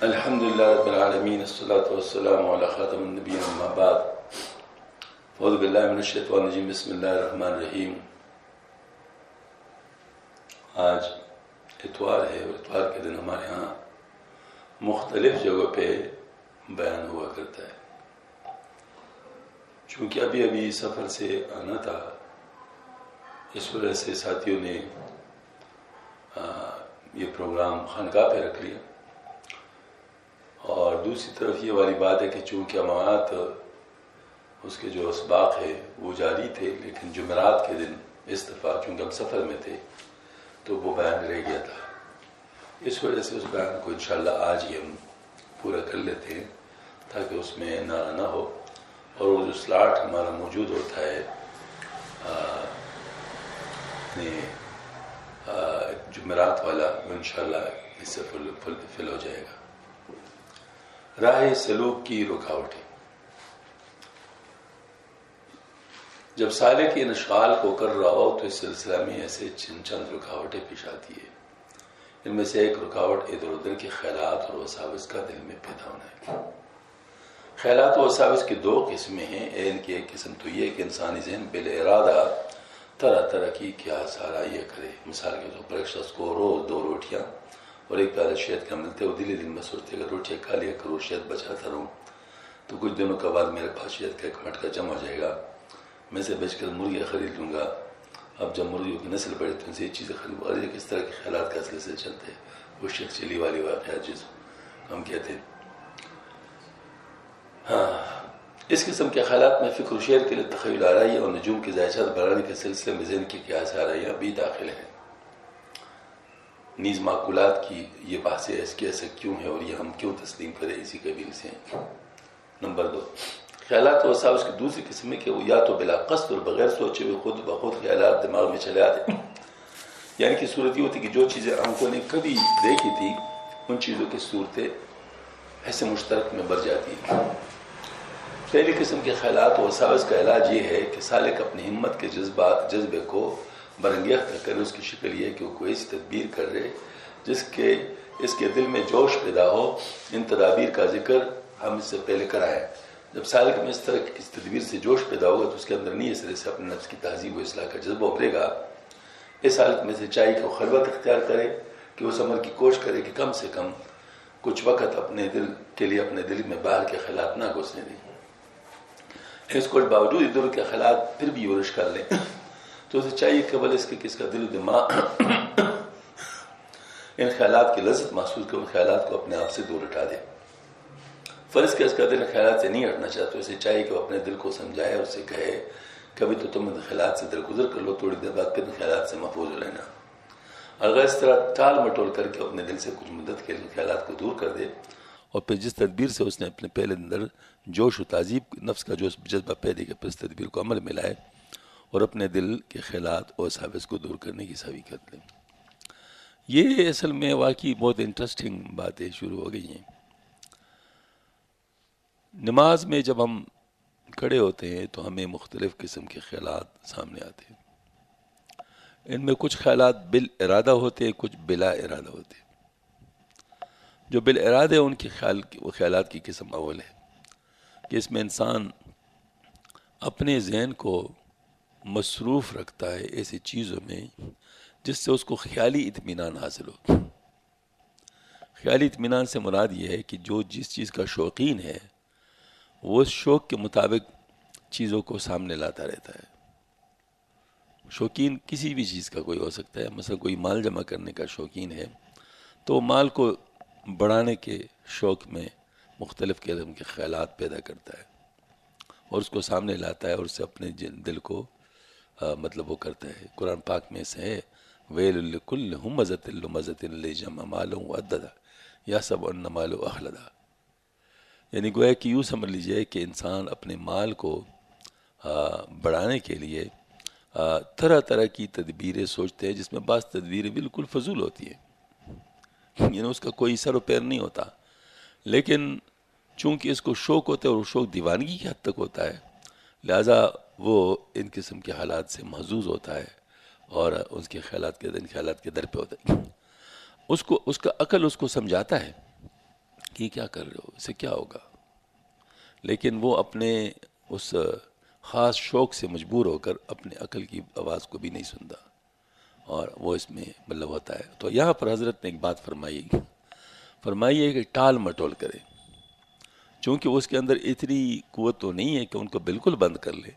الحمد للہ رب العالمین الصلاۃ والسلام علی خاتم النبیین اما بعد اعوذ باللہ من الشیطان الرجیم بسم اللہ الرحمن الرحیم۔ آج اتوار ہے اور اتوار کے دن ہمارے ہاں مختلف جگہوں پہ بیان ہوا کرتا ہے۔ چونکہ ابھی ابھی سفر سے آنا تھا، اس وجہ سے ساتھیوں نے یہ پروگرام خانقاہ پہ رکھ لیا، اور دوسری طرف یہ والی بات ہے کہ چونکہ امامات اس کے جو اسباق ہے وہ جاری تھے، لیکن جمعرات کے دن اس دفعہ چونکہ ہم سفر میں تھے تو وہ بیان رہ گیا تھا، اس وجہ سے اس بیان کو انشاءاللہ آج ہی ہم پورا کر لیتے ہیں تاکہ اس میں نعرہ نہ ہو، اور وہ جو سلاٹ ہمارا موجود ہوتا ہے جمعرات والا، وہ انشاءاللہ اس سے فل ہو جائے گا۔ راہ سلوک کی رکاوٹیں۔ جب سالک ان اشغال کو کر رہا ہو تو اس سلسلہ میں ایسے چند رکاوٹیں پیش آتی ہے۔ ان میں سے ایک رکاوٹ ادھر ادھر کے خیالات اور وساوس کا دل میں پیدا ہونا ہے۔ خیالات و وساوس کی دو قسمیں ہیں۔ ان کی ایک قسم تو یہ کہ انسانی ذہن بالارادہ طرح طرح کی کیا سارائیاں کرے۔ مثال کے طور پر ایک شخص کو روز 2 روٹیاں اور ایک پیالہ شہد کا ملتے، وہ دن میں سوچتے اگر روٹیاں کھا لیا کرو، شہد بچاتا رہوں تو کچھ دنوں کے بعد میرے پاس شہد کا ایک مٹکا جمع ہو جائے گا، میں سے بیچ کر مرغیاں خرید لوں گا۔ اب جب مرغیوں کی نسل بڑھے تو ان سے یہ چیزیں خرید، اور کس طرح کے خیالات کا سلسلے چلتے ہیں، وہ شیخ چلی والی واقعات جس ہم کہتے ہیں۔ اس قسم کے خیالات میں فکر و شعر کے لیے تخیل آرائی اور نجوم کی ذائچات بڑھانے کے سلسلے میں ذہن کی قیاس آرائیاں بھی داخل ہیں۔ نیز معقولات کی یہ بحثیں ایسا کیوں ہے اور یہ ہم کیوں تسلیم کریں، اسی قبیل سے ہیں۔ نمبر 2، خیالات و وساوس کی دوسری قسم ہے کہ وہ یا تو بلا قصد اور بغیر سوچے ہوئے خود بخود خیالات دماغ میں چلے آتے ہیں، یعنی کہ صورت یہ ہوتی کہ جو چیزیں آنکھوں نے کبھی دیکھی تھی ان چیزوں کی صورتیں ایسے مشترک میں بر جاتی ہیں۔ پہلی قسم کے خیالات و وساوس کا علاج یہ ہے کہ سالک اپنی ہمت کے جذبے کو برانگیختہ کرے۔ اس کی شکل یہ ہے کہ وہ کوئی ایسی تدبیر کر رہے جس کے اس کے دل میں جوش پیدا ہو۔ ان تدابیر کا ذکر ہم اس سے پہلے کرائیں۔ جب سالک میں اس طرح کی اس تدبیر سے جوش پیدا ہوگا تو اس کے اندر نہیں سرے سے اپنے نفس کی تہذیب و اصلاح کا جذبہ ابھرے گا۔ اس حالت میں سے چاہیے کہ وہ خلوت اختیار کرے، کہ اس عمل کی کوشش کرے کہ کم سے کم کچھ وقت اپنے دل کے لیے اپنے دل میں باہر کے خیالات نہ گھسنے دیں۔ اس کو باوجود ادھر کے خیالات پھر بھی یورش کر لیں تو اسے چاہیے کہ بل اس کے کس کا دل و دماغ ان خیالات کی لذت محسوس کر ان خیالات کو اپنے آپ سے دور ہٹا دے۔ فرض کہ اس کا دل خیالات سے نہیں ہٹنا چاہتا، اسے چاہیے کہ وہ اپنے دل کو سمجھائے اور اسے کہے کبھی تو تم ان خیالات سے درگزر کر لو، تھوڑی دیر بعد پھر ان خیالات سے محفوظ ہو لینا۔ اگر اس طرح ٹال مٹول کر کے اپنے دل سے کچھ مدت کے لیے خیالات کو دور کر دے، اور پھر جس تدبیر سے اس نے اپنے پہلے اندر جوش و تہذیب نفس کا جو جذبہ پیدا کیا، پھر اس تدبیر کو عمل میں لائے اور اپنے دل کے خیالات اور وساوس کو دور کرنے کی سعی کر لیں۔ یہ اصل میں واقعی بہت انٹرسٹنگ باتیں شروع ہو گئی ہیں۔ نماز میں جب ہم کھڑے ہوتے ہیں تو ہمیں مختلف قسم کے خیالات سامنے آتے ہیں۔ ان میں کچھ خیالات بالارادہ ہوتے ہیں، کچھ بلا ارادہ ہوتے ہیں۔ جو بالارادہ ان کے خیالات کی قسم اول ہے کہ اس میں انسان اپنے ذہن کو مصروف رکھتا ہے ایسی چیزوں میں جس سے اس کو خیالی اطمینان حاصل ہو۔ خیالی اطمینان سے مراد یہ ہے کہ جو جس چیز کا شوقین ہے وہ اس شوق کے مطابق چیزوں کو سامنے لاتا رہتا ہے۔ شوقین کسی بھی چیز کا کوئی ہو سکتا ہے، مثلا کوئی مال جمع کرنے کا شوقین ہے تو مال کو بڑھانے کے شوق میں مختلف قسم کے خیالات پیدا کرتا ہے اور اس کو سامنے لاتا ہے اور اس سے اپنے دل کو مطلب وہ کرتا ہے۔ قرآن پاک میں سے ہے ویل لکل ہمزۃ لمزۃ لجمع مالا وعددا یحسب ان مالہ اخلدا، یعنی گویا کہ یوں سمجھ لیجئے کہ انسان اپنے مال کو بڑھانے کے لیے طرح طرح کی تدبیریں سوچتے ہیں، جس میں بعض تدبیریں بالکل فضول ہوتی ہیں، یعنی اس کا کوئی سر و پیر نہیں ہوتا، لیکن چونکہ اس کو شوق ہوتا ہے اور وہ شوق دیوانگی کی حد تک ہوتا ہے، لہٰذا وہ ان قسم کے حالات سے محظوظ ہوتا ہے اور اس کے خیالات کے در پہ ہوتا ہے۔ اس کا عقل اس کو سمجھاتا ہے کہ کیا کر رہے ہو، اس سے کیا ہوگا، لیکن وہ اپنے اس خاص شوق سے مجبور ہو کر اپنے عقل کی آواز کو بھی نہیں سنتا، اور وہ اس میں مطلب ہوتا ہے۔ تو یہاں پر حضرت نے ایک بات فرمائی ہے کہ ٹال مٹول کرے، چونکہ اس کے اندر اتنی قوت تو نہیں ہے کہ ان کو بالکل بند کر لے،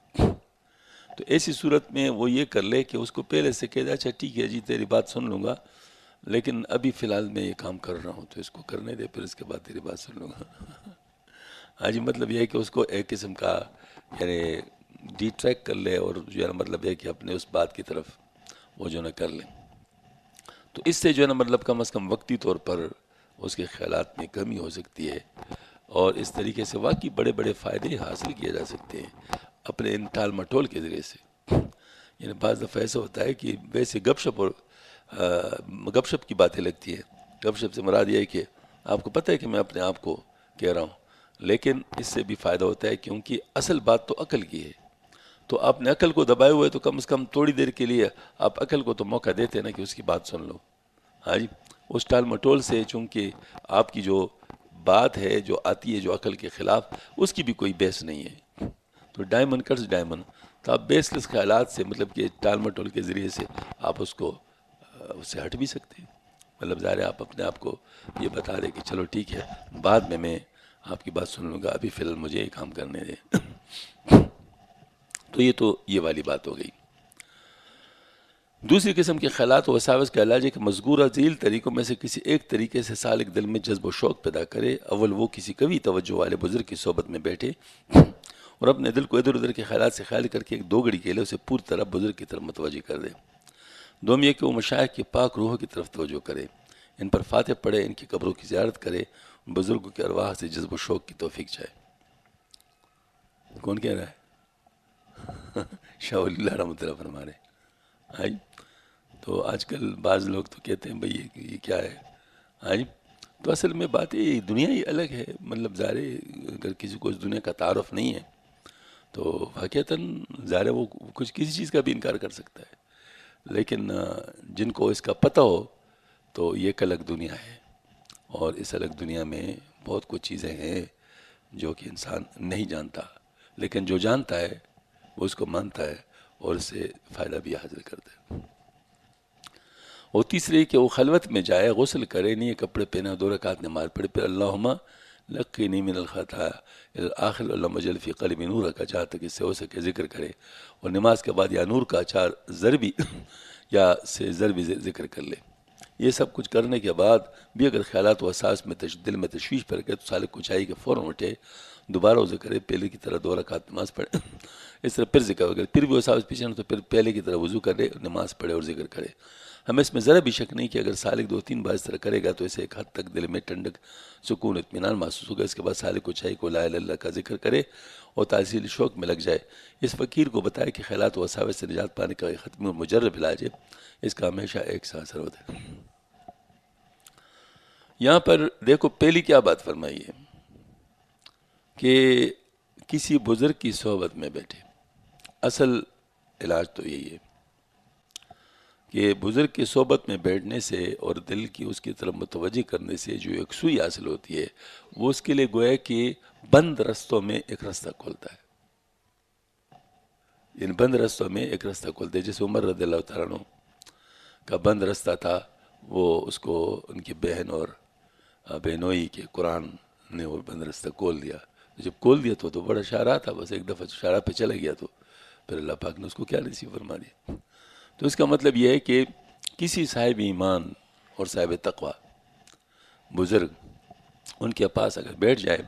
تو ایسی صورت میں وہ یہ کر لے کہ اس کو پہلے سے کہہ دے اچھا ٹھیک ہے جی تیری بات سن لوں گا، لیکن ابھی فی الحال میں یہ کام کر رہا ہوں تو اس کو کرنے دے، پھر اس کے بعد تیری بات سن لوں گا۔ ہاں جی، مطلب یہ ہے کہ اس کو ایک قسم کا یعنی ڈی ٹریک کر لے، اور جو ہے نا مطلب ہے کہ اپنے اس بات کی طرف وہ جو ہے نا کر لیں، تو اس سے جو ہے نا مطلب کم از کم وقتی طور پر اس کے خیالات میں کمی ہو سکتی ہے، اور اس طریقے سے واقعی بڑے بڑے فائدے حاصل کیے جا سکتے ہیں اپنے ان ٹال مٹول کے ذریعے سے۔ یعنی بعض دفعہ ایسا ہوتا ہے کہ ویسے گپ شپ کی باتیں لگتی ہیں، گپ شپ سے مراد یہ ہے کہ آپ کو پتہ ہے کہ میں اپنے آپ کو کہہ رہا ہوں، لیکن اس سے بھی فائدہ ہوتا ہے کیونکہ اصل بات تو عقل کی ہے، تو آپ نے عقل کو دبائے ہوئے تو کم از کم تھوڑی دیر کے لیے آپ عقل کو تو موقع دیتے ہیں نا کہ اس کی بات سن لو۔ ہاں جی، اس ٹال مٹول سے چونکہ آپ کی جو بات ہے جو آتی ہے جو عقل کے خلاف، اس کی بھی کوئی بیس نہیں ہے، تو ڈائمنڈ کٹس ڈائمنڈ، تو آپ بیس لیس خیالات سے مطلب کہ ٹال مٹول کے ذریعے سے آپ اس کو اس سے ہٹ بھی سکتے ہیں۔ مطلب ظاہر ہے آپ اپنے آپ کو یہ بتا دیں کہ چلو ٹھیک ہے بعد میں آپ کی بات سن لوں گا، ابھی فی الحال مجھے یہ کام کرنے دیں۔ تو یہ والی بات ہو گئی۔ دوسری قسم کے خیالات و وساوس کا علاج ہے کہ مذکورہ ذیل طریقوں میں سے کسی ایک طریقے سے سالک دل میں جذب و شوق پیدا کرے۔ اول وہ کسی قوی توجہ والے بزرگ کی صحبت میں بیٹھے اور اپنے دل کو ادھر ادھر کے خیالات سے خالی کر کے ایک دو گھڑی کے لیے اسے پوری طرح بزرگ کی طرف متوجہ کر دے۔ دوم یہ کہ وہ مشائخ کی پاک روحوں کی طرف توجہ کرے، ان پر فاتح پڑھے، ان کی قبروں کی زیارت کرے، ان بزرگوں کے ارواح سے جذب و شوق کی توفیق چاہے۔ کون کہہ رہا ہے؟ شاہ ولی اللہ رحمۃ اللہ فرما رہے ہیں۔ ہاں جی، تو آج کل بعض لوگ تو کہتے ہیں بھئی یہ کیا ہے، ہاں جی، تو اصل میں بات یہ دنیا ہی الگ ہے، مطلب ظاہر ہے اگر کسی کو اس دنیا کا تعارف نہیں ہے تو واقعتاً ظاہر ہے وہ کچھ کسی چیز کا بھی انکار کر سکتا ہے، لیکن جن کو اس کا پتہ ہو تو یہ ایک الگ دنیا ہے، اور اس الگ دنیا میں بہت کچھ چیزیں ہیں جو کہ انسان نہیں جانتا، لیکن جو جانتا ہے وہ اس کو مانتا ہے اور اس سے فائدہ بھی حاصل کرتا ہے۔ اور تیسری کہ وہ خلوت میں جائے، غسل کرے، نئے کپڑے پہنے، 2 رکعت نماز پڑھے، پھر اللہم لقنی من الخطایا آخر اللہم اجعل فی قلبی نور کا، جہاں تک اس سے ہو سکے ذکر کرے، اور نماز کے بعد یا نور کا 4 ضربی یا سے ضربی ذکر کر لے۔ یہ سب کچھ کرنے کے بعد بھی اگر خیالات و احساس میں دل میں تشویش پڑ گئے تو سالک کو چاہیے کہ فوراً اٹھے، دوبارہ وضو کرے، پہلے کی طرح 2 رکعت نماز پڑھے، اس طرح پھر ذکر وغیرہ، پھر بھی احساس پیچھے نہ تو پھر پہلے کی طرح وضو کرے، نماز پڑھے اور ذکر کرے۔ ہمیں اس میں ذرا بھی شک نہیں کہ اگر سالک 2-3 بار اس طرح کرے گا تو اسے ایک حد تک دل میں ٹھنڈک، سکون، اطمینان محسوس ہوگا۔ اس کے بعد سالک کو چاہیے کہ لا الہ الا اللہ کا ذکر کرے اور تحصیل شوق میں لگ جائے۔ اس فقیر کو بتائے کہ خیالات و وساوس سے نجات پانے کا ایک ختمی اور مجرب علاج ہے، اس کا ہمیشہ ایک سا اثر ہوتا ہے۔ یہاں پر دیکھو پہلی کیا بات فرمائی ہے کہ کسی بزرگ کی صحبت میں بیٹھے۔ اصل علاج تو یہی ہے کہ بزرگ کی صحبت میں بیٹھنے سے اور دل کی اس کی طرف متوجہ کرنے سے جو یکسوئی حاصل ہوتی ہے وہ اس کے لیے گویا کہ بند رستوں میں ایک رستہ کھولتا ہے۔ ان بند رستوں میں ایک رستہ کھولتے ہیں، جیسے عمر رضی اللہ تعالیٰ عنہ کا بند رستہ تھا، وہ اس کو ان کی بہن اور بہنوئی کے قرآن نے وہ بند رستہ کھول دیا۔ جب کھول دیا تو بڑا شاہراہ تھا، بس ایک دفعہ شاہراہ پہ چلا گیا تو پھر اللہ پاک نے اس کو کیا نصیب فرما دیا۔ تو اس کا مطلب یہ ہے کہ کسی صاحب ایمان اور صاحب تقوی بزرگ ان کے پاس اگر بیٹھ جائے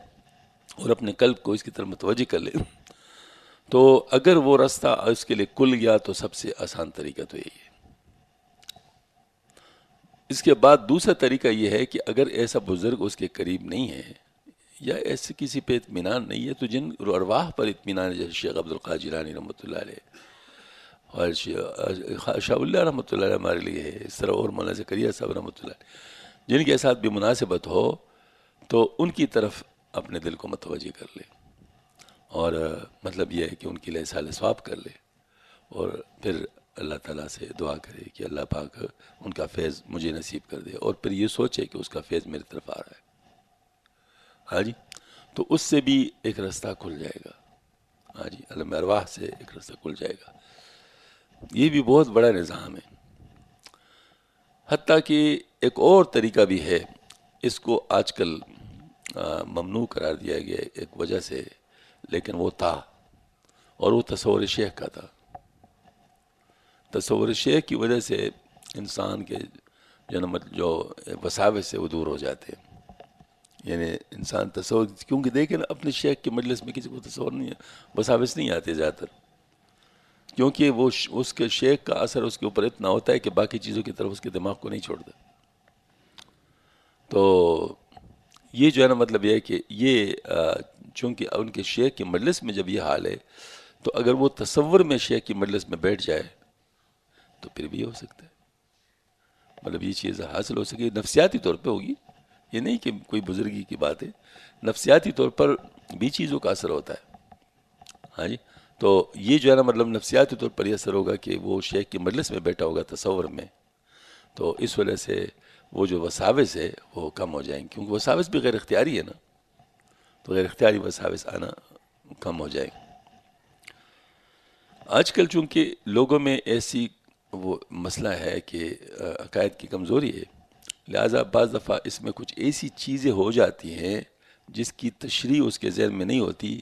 اور اپنے قلب کو اس کی طرف متوجہ کر لے تو اگر وہ رستہ اس کے لیے کھل گیا تو سب سے آسان طریقہ تو یہی ہے۔ اس کے بعد دوسرا طریقہ یہ ہے کہ اگر ایسا بزرگ اس کے قریب نہیں ہے یا ایسے کسی پہ اطمینان نہیں ہے تو جن ارواح پر اطمینان ہے، جیسے شیخ عبد القادر جیلانی رحمۃ اللہ علیہ اور شاہ اللہ رحمۃ اللہ علیہ ہمارے لیے ہے، اس طرح اور مولانا زکریا صاحب رحمۃ اللہ علیہ، جن کے ساتھ بھی مناسبت ہو تو ان کی طرف اپنے دل کو متوجہ کر لے، اور مطلب یہ ہے کہ ان کے لیے احسان ثواب کر لے، اور پھر اللہ تعالیٰ سے دعا کرے کہ اللہ پاک ان کا فیض مجھے نصیب کر دے، اور پھر یہ سوچے کہ اس کا فیض میری طرف آ رہا ہے۔ ہاں جی، تو اس سے بھی ایک رستہ کھل جائے گا. ہاں جی، عالم ارواح سے ایک رستہ کھل جائے گا. یہ بھی بہت بڑا نظام ہے. حتیٰ کہ ایک اور طریقہ بھی ہے، اس کو آج کل ممنوع قرار دیا گیا ہے ایک وجہ سے، لیکن وہ تھا، اور وہ تصور شیخ کا تھا. تصور شیخ کی وجہ سے انسان کے جو وساوس سے وہ دور ہو جاتے ہیں. یعنی انسان تصور، کیونکہ دیکھیں نا اپنے شیخ کے مجلس میں کسی کو تصور نہیں ہے، وساوس نہیں آتے زیادہ تر، کیونکہ وہ اس کے شیخ کا اثر اس کے اوپر اتنا ہوتا ہے کہ باقی چیزوں کی طرف اس کے دماغ کو نہیں چھوڑتا. تو یہ جو ہے نا مطلب یہ ہے کہ یہ چونکہ ان کے شیخ کے مجلس میں جب یہ حال ہے، تو اگر وہ تصور میں شیخ کی مجلس میں بیٹھ جائے تو پھر بھی ہو سکتا ہے، مطلب یہ چیز حاصل ہو سکے. نفسیاتی طور پہ ہوگی، یہ نہیں کہ کوئی بزرگی کی بات ہے، نفسیاتی طور پر بھی چیزوں کا اثر ہوتا ہے. ہاں جی، تو یہ جو ہے نا مطلب نفسیاتی طور پر یہ اثر ہوگا کہ وہ شیخ کی مجلس میں بیٹھا ہوگا تصور میں، تو اس وجہ سے وہ جو وساوس ہے وہ کم ہو جائیں گے، کیونکہ وساوس بھی غیر اختیاری ہے نا، تو غیر اختیاری وساوس آنا کم ہو جائیں گے. آج کل چونکہ لوگوں میں ایسی وہ مسئلہ ہے کہ عقائد کی کمزوری ہے، لہٰذا بعض دفعہ اس میں کچھ ایسی چیزیں ہو جاتی ہیں جس کی تشریح اس کے ذہن میں نہیں ہوتی،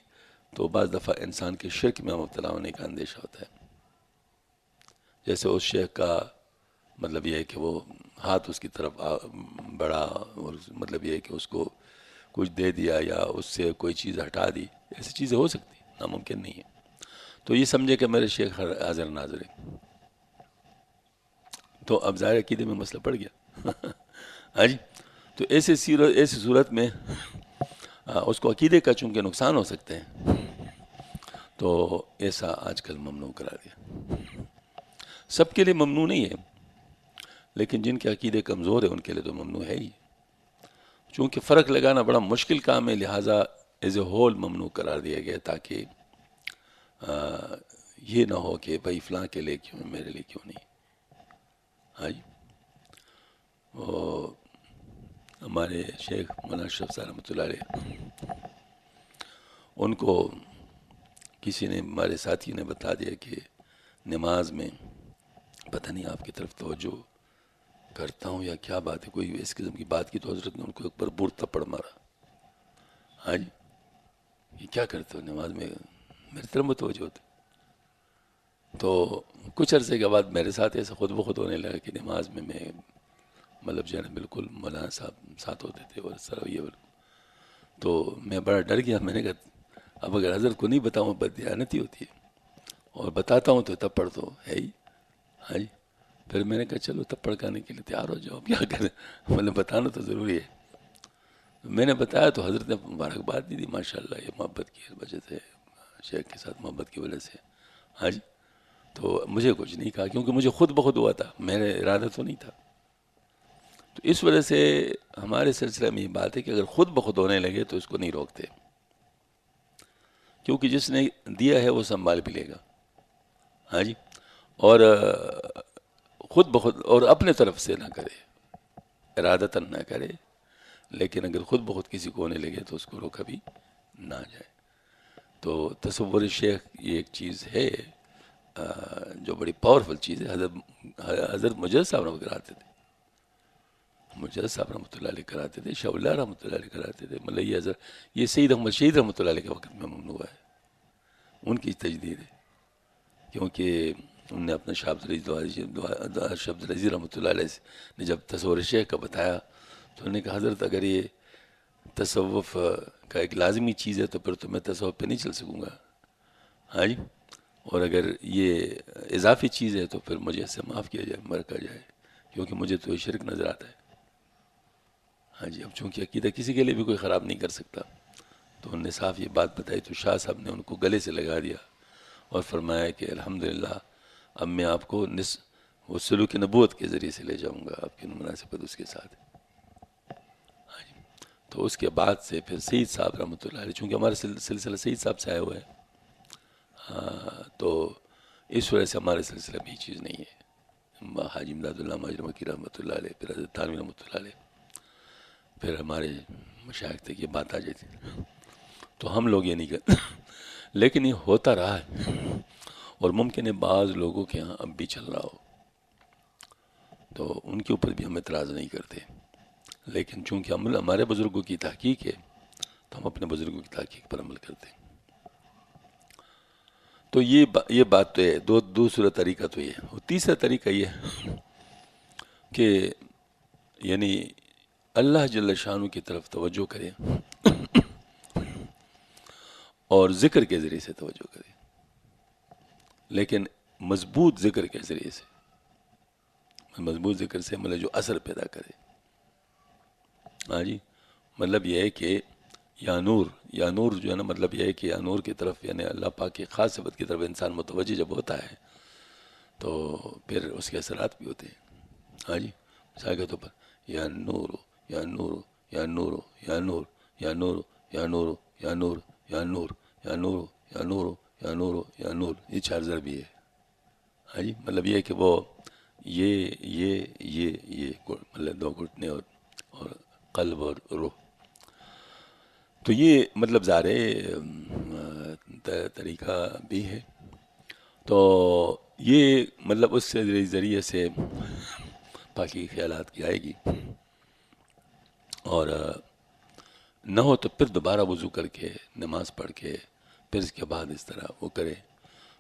تو بعض دفعہ انسان کے شرک میں مبتلا ہونے کا اندیشہ ہوتا ہے. جیسے اس شیخ کا مطلب یہ ہے کہ وہ ہاتھ اس کی طرف بڑھا، اور مطلب یہ ہے کہ اس کو کچھ دے دیا یا اس سے کوئی چیز ہٹا دی، ایسی چیزیں ہو سکتی، ناممکن نہیں ہے. تو یہ سمجھے کہ میرے شیخ حاضر ناظر ہے، تو اب ظاہر عقیدے میں مسئلہ پڑ گیا. ہاں جی، تو ایسی صورت میں اس کو عقیدے کا چونکہ نقصان ہو سکتے ہیں، تو ایسا آج کل ممنوع کرا دیا. سب کے لیے ممنوع نہیں ہے، لیکن جن کے عقیدے کمزور ہیں ان کے لیے تو ممنوع ہے ہی. چونکہ فرق لگانا بڑا مشکل کام ہے، لہٰذا ایز اے ہول ممنوع قرار دیا گیا، تاکہ یہ نہ ہو کہ بھائی فلاں کے لیے کیوں، میرے لیے کیوں نہیں. ہاں جی، ہمارے شیخ مولانا اشرف صاحب رحمۃ اللہ علیہ، ان کو کسی نے، ہمارے ساتھی نے بتا دیا کہ نماز میں پتہ نہیں آپ کی طرف توجہ کرتا ہوں یا کیا بات ہے، کوئی اس قسم کی بات کی، تو حضرت نے ان کو ایک بھرپور تھپڑ مارا. ہاں جی، یہ کیا کرتے ہو نماز میں، میری طرف متوجہ ہوتے. تو کچھ عرصے کے بعد میرے ساتھ ایسا خود بخود ہونے لگا کہ نماز میں مطلب جو ہے نا بالکل مولانا صاحب ساتھ ہوتے تھے، اور اس طرح یہ بالکل. تو میں بڑا ڈر گیا، میں نے کہا اب اگر حضرت کو نہیں بتاؤں بددیانتی ہوتی ہے، اور بتاتا ہوں تو تب پڑھ تو ہے ہی. ہاں جی، پھر میں نے کہا چلو تب پڑھانے کے لیے تیار ہو جاؤ، کیا کریں، مطلب بتانا تو ضروری ہے. میں نے بتایا تو حضرت نے مبارکباد دی تھی، ماشاءاللہ یہ محبت کی وجہ سے، شیخ کے ساتھ محبت کی وجہ سے. ہاں جی، تو مجھے کچھ نہیں کہا، کیونکہ مجھے خود بخود ہوا تھا، میرے ارادہ تو نہیں تھا. تو اس وجہ سے ہمارے سلسلے میں یہ بات ہے کہ اگر خود بخود ہونے لگے تو اس کو نہیں روکتے، کیونکہ جس نے دیا ہے وہ سنبھال بھی لے گا. ہاں جی، اور خود بخود اور اپنے طرف سے نہ کرے، ارادتاً نہ کرے، لیکن اگر خود بخود کسی کو ہونے لگے تو اس کو روکا بھی نہ جائے. تو تصور شیخ یہ ایک چیز ہے جو بڑی پاورفل چیز ہے. حضرت مجدد صاحب رحمۃ اللہ کراتے تھے، مجدد صاحب رحمۃ اللہ علیہ کراتے تھے، شاہ اللہ رحمۃ اللہ علیہ کراتے تھے. مطلب یہ حضرت، یہ سید احمد شہید رحمۃ اللہ علیہ کے وقت میں ممنوع ہے، ان کی تجدید ہے، کیونکہ انہوں نے اپنا شاہ عبد العزیز رحمۃ اللہ علیہ نے جب تصور شیخ کا بتایا تو انہوں نے کہا حضرت اگر یہ تصوف کا ایک لازمی چیز ہے تو پھر تو میں تصوف پہ نہیں چل سکوں گا. ہاں جی، اور اگر یہ اضافی چیز ہے تو پھر مجھے اس سے معاف کیا جائے، مرکا جائے، کیونکہ مجھے تو یہ شرک نظر آتا ہے. ہاں جی، اب چونکہ عقیدہ کسی کے لیے بھی کوئی خراب نہیں کر سکتا، تو انہوں نے صاف یہ بات بتائی، تو شاہ صاحب نے ان کو گلے سے لگا دیا اور فرمایا کہ الحمدللہ اب میں آپ کو وہ سلوک نبوت کے ذریعے سے لے جاؤں گا، آپ کی مناسبت اس کے ساتھ. ہاں جی، تو اس کے بعد سے پھر سید صاحب رحمۃ اللہ علیہ، چونکہ ہمارا سلسلہ سید صاحب سے آیا ہوا ہے، تو اس وجہ سے ہمارے سلسلے میں یہ چیز نہیں ہے. حاجی امداد اللہ ماجر مکی رحمۃ اللہ علیہ، پھر حضرت تھانوی رحمۃ اللہ علیہ، پھر ہمارے مشائخ تک یہ بات آ جاتی، تو ہم لوگ یہ نہیں کرتے، لیکن یہ ہوتا رہا ہے، اور ممکن ہے بعض لوگوں کے ہاں اب بھی چل رہا ہو، تو ان کے اوپر بھی ہم اعتراض نہیں کرتے، لیکن چونکہ ہمارے بزرگوں کی تحقیق ہے تو ہم اپنے بزرگوں کی تحقیق پر عمل کرتے ہیں۔ تو یہ بات تو ہے، دوسرا طریقہ تو یہ ہے، اور تیسرا طریقہ یہ ہے کہ یعنی اللہ جل شانہ کی طرف توجہ کرے اور ذکر کے ذریعے سے توجہ کرے، لیکن مضبوط ذکر کے ذریعے سے، مضبوط ذکر سے مطلب جو اثر پیدا کرے۔ ہاں جی، مطلب یہ ہے کہ یا نور جو ہے نا، مطلب یہ ہے کہ یا نور کی طرف یعنی اللہ پاک کی خاص صفت کی طرف انسان متوجہ جب ہوتا ہے تو پھر اس کے اثرات بھی ہوتے ہیں۔ ہاں جی، مثال کے طور پر یا نور یا نور یا نور یا نور یا نور یا نور یا نور یا نور یا نور یا نور یا نور یا نور، یہ 4 ضرب بھی ہے۔ ہاں جی، مطلب یہ ہے کہ وہ یہ مطلب 2 گھٹنے اور قلب اور روح، تو یہ مطلب ظاہر طریقہ بھی ہے۔ تو یہ مطلب اس سے ذریعے سے پاکی خیالات کی آئے گی، اور نہ ہو تو پھر دوبارہ وضو کر کے نماز پڑھ کے پھر اس کے بعد اس طرح وہ کرے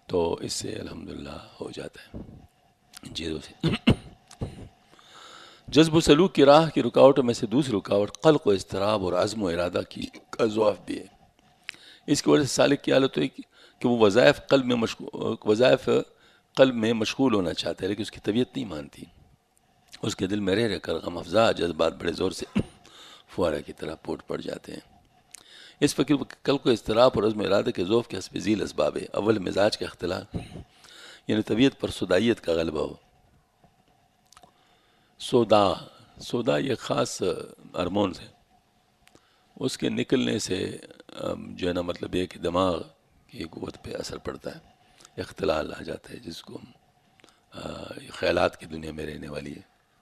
تو اس سے الحمدللہ ہو جاتا ہے چیزوں سے۔ جذب و سلوک کی راہ کی رکاوٹوں میں سے دوسری رکاوٹ قلق و اضطراب اور عزم و ارادہ کا ضعف بھی ہے۔ اس کی وجہ سے سالک کی حالت ہے کہ وہ وظائف قلب میں مشغول ہونا چاہتا ہے، لیکن اس کی طبیعت نہیں مانتی، اس کے دل میں رہ کر غم افزا جذبات بڑے زور سے فوارہ کی طرح پھوٹ پڑ جاتے ہیں۔ اس فکر قلق و اضطراب اور عزم و ارادہ کے ذوف کے حسب ذیل اسباب ہے۔ اول مزاج کا اختلاف، یعنی طبیعت پر سودائیت کا غلبہ ہو۔ سودا یہ خاص ہارمونز ہے، اس کے نکلنے سے جو ہے نا مطلب یہ کہ دماغ کی قوت پہ اثر پڑتا ہے، اختلال آ جاتا ہے، جس کو خیالات کی دنیا میں رہنے والی ہے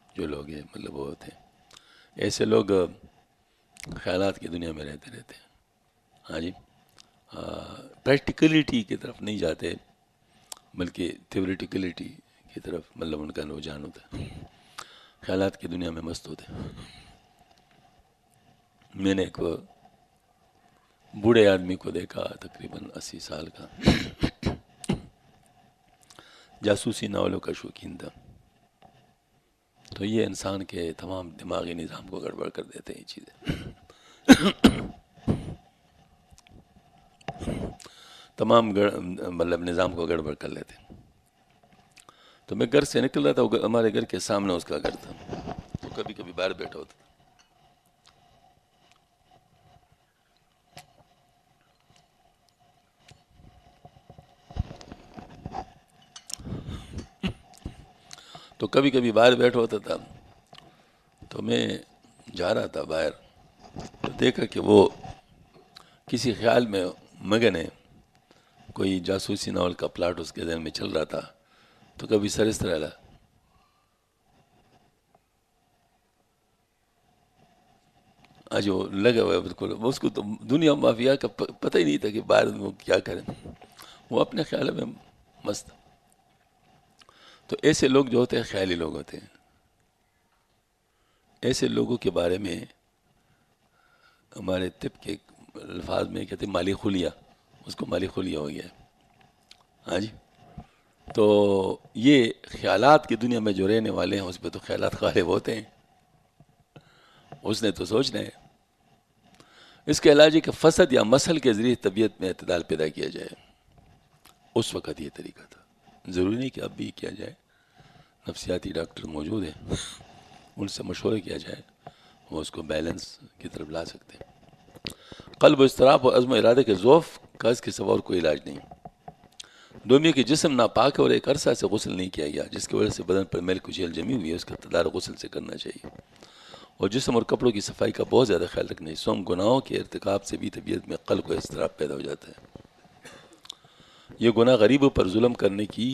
جو لوگ ہیں، مطلب وہ ہوتے ہیں ایسے لوگ خیالات کی دنیا میں رہتے ہیں۔ ہاں جی، پریکٹیکلٹی کی طرف نہیں جاتے بلکہ تھیوریٹیکلٹی کی طرف مطلب ان کا رجحان ہوتا ہے، خیالات کی دنیا میں مست ہوتے ہیں۔ میں نے ایک بوڑھے آدمی کو دیکھا، تقریباً 80 سال کا، جاسوسی ناولوں کا شوقین تھا۔ تو یہ انسان کے تمام دماغی نظام کو گڑبڑ کر دیتے ہیں یہ چیزیں، تمام مطلب نظام کو گڑبڑ کر لیتے ہیں۔ تو میں گھر سے نکل رہا تھا، ہمارے گھر کے سامنے اس کا گھر تھا، تو کبھی کبھی باہر بیٹھا ہوتا تھا۔ تو کبھی کبھی باہر بیٹھا ہوتا تھا، تو میں جا رہا تھا باہر، تو دیکھا کہ وہ کسی خیال میں مگن ہے، کوئی جاسوسی ناول کا پلاٹ اس کے ذہن میں چل رہا تھا، تو کبھی سر اس طرح آج وہ لگا ہوا ہے بالکل، اس کو تو دنیا مافیا کا پتہ ہی نہیں تھا کہ باہر وہ کیا کریں، وہ اپنے خیال میں مست۔ تو ایسے لوگ جو ہوتے ہیں خیالی لوگ ہوتے ہیں، ایسے لوگوں کے بارے میں ہمارے طب کے الفاظ میں کہتے ہیں مالی خلیہ، اس کو مالی خلیہ ہو گیا ہے۔ ہاں جی، تو یہ خیالات کی دنیا میں جو رہنے والے ہیں اس پہ تو خیالات غالب ہوتے ہیں، اس نے تو سوچنا ہے۔ اس کے علاج ہے کہ فسد یا مسل کے ذریعے طبیعت میں اعتدال پیدا کیا جائے، اس وقت یہ طریقہ تھا، ضروری نہیں کہ اب بھی کیا جائے، نفسیاتی ڈاکٹر موجود ہیں، ان سے مشورہ کیا جائے، وہ اس کو بیلنس کی طرف لا سکتے ہیں۔ قلب و اضطراب اور عزم و ارادے کے ضعف کا اس کے سوا اور کوئی علاج نہیں۔ دومی کہ جسم ناپاک ہے اور ایک عرصہ سے غسل نہیں کیا گیا، جس کی وجہ سے بدن پر میل کچیل جمی ہوئی ہے، اس کا تدارک غسل سے کرنا چاہیے، اور جسم اور کپڑوں کی صفائی کا بہت زیادہ خیال رکھنا ہے۔ سوم گناہوں کے ارتکاب سے بھی طبیعت میں قلق و اضطراب پیدا ہو جاتا ہے۔ یہ گناہ غریبوں پر ظلم کرنے کی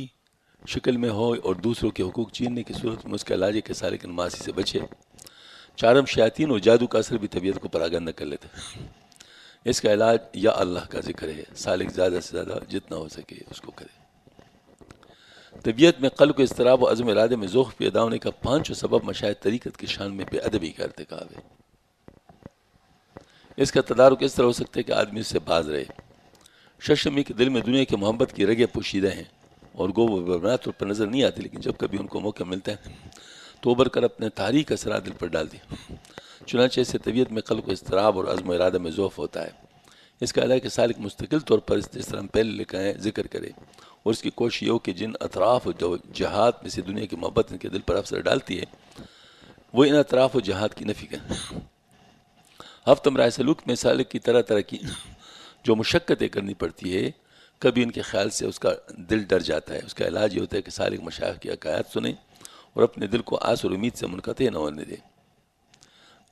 شکل میں ہو اور دوسروں کے حقوق چھیننے کی صورت میں اس کا علاج ہے کہ سالکن معاصی سے بچے، چارم شیاطین اور جادو کا اثر بھی طبیعت کو پراگندہ کر لیتا ہے۔ اس کا علاج یا اللہ کا ذکر ہے، سالک زیادہ سے زیادہ جتنا ہو سکے اس کو کرے۔ طبیعت میں قلب کو اضطراب و عزم ارادے میں ذوق پیدا ہونے کا پانچوں سبب مشاہد طریقت کی شان میں بے ادبی کا ارتکاب ہے۔ اس کا تدارک اس طرح ہو سکتا ہے کہ آدمی اس سے باز رہے۔ ششمی کے دل میں دنیا کی محبت کی رگیں پوشیدہ ہیں اور گو وہ بنیاد طور پر نظر نہیں آتی، لیکن جب کبھی ان کو موقع ملتا ہے تو ابھر کر اپنے تاریخ اثرات دل پر ڈال دیں۔ چنانچہ اس سے طبیعت میں قلب کو اضطراب اور عزم و ارادہ میں ذوف ہوتا ہے۔ اس کا علاج کہ سالک مستقل طور پر اس طرح پہلے لکھا ہے ذکر کرے اور اس کی کوشش یہ ہو کہ جن اطراف و جہات میں سے دنیا کی محبت ان کے دل پر اثر ڈالتی ہے وہ ان اطراف و جہات کی نفی کریں۔ ہفتہ راہ سلوک میں سالک کی طرح طرح کی جو مشقتیں کرنی پڑتی ہے، کبھی ان کے خیال سے اس کا دل ڈر جاتا ہے۔ اس کا علاج یہ ہوتا ہے کہ سالک مشائخ کی حکایات سنیں اور اپنے دل کو آس اور امید سے منقطع نہ ہونے دے۔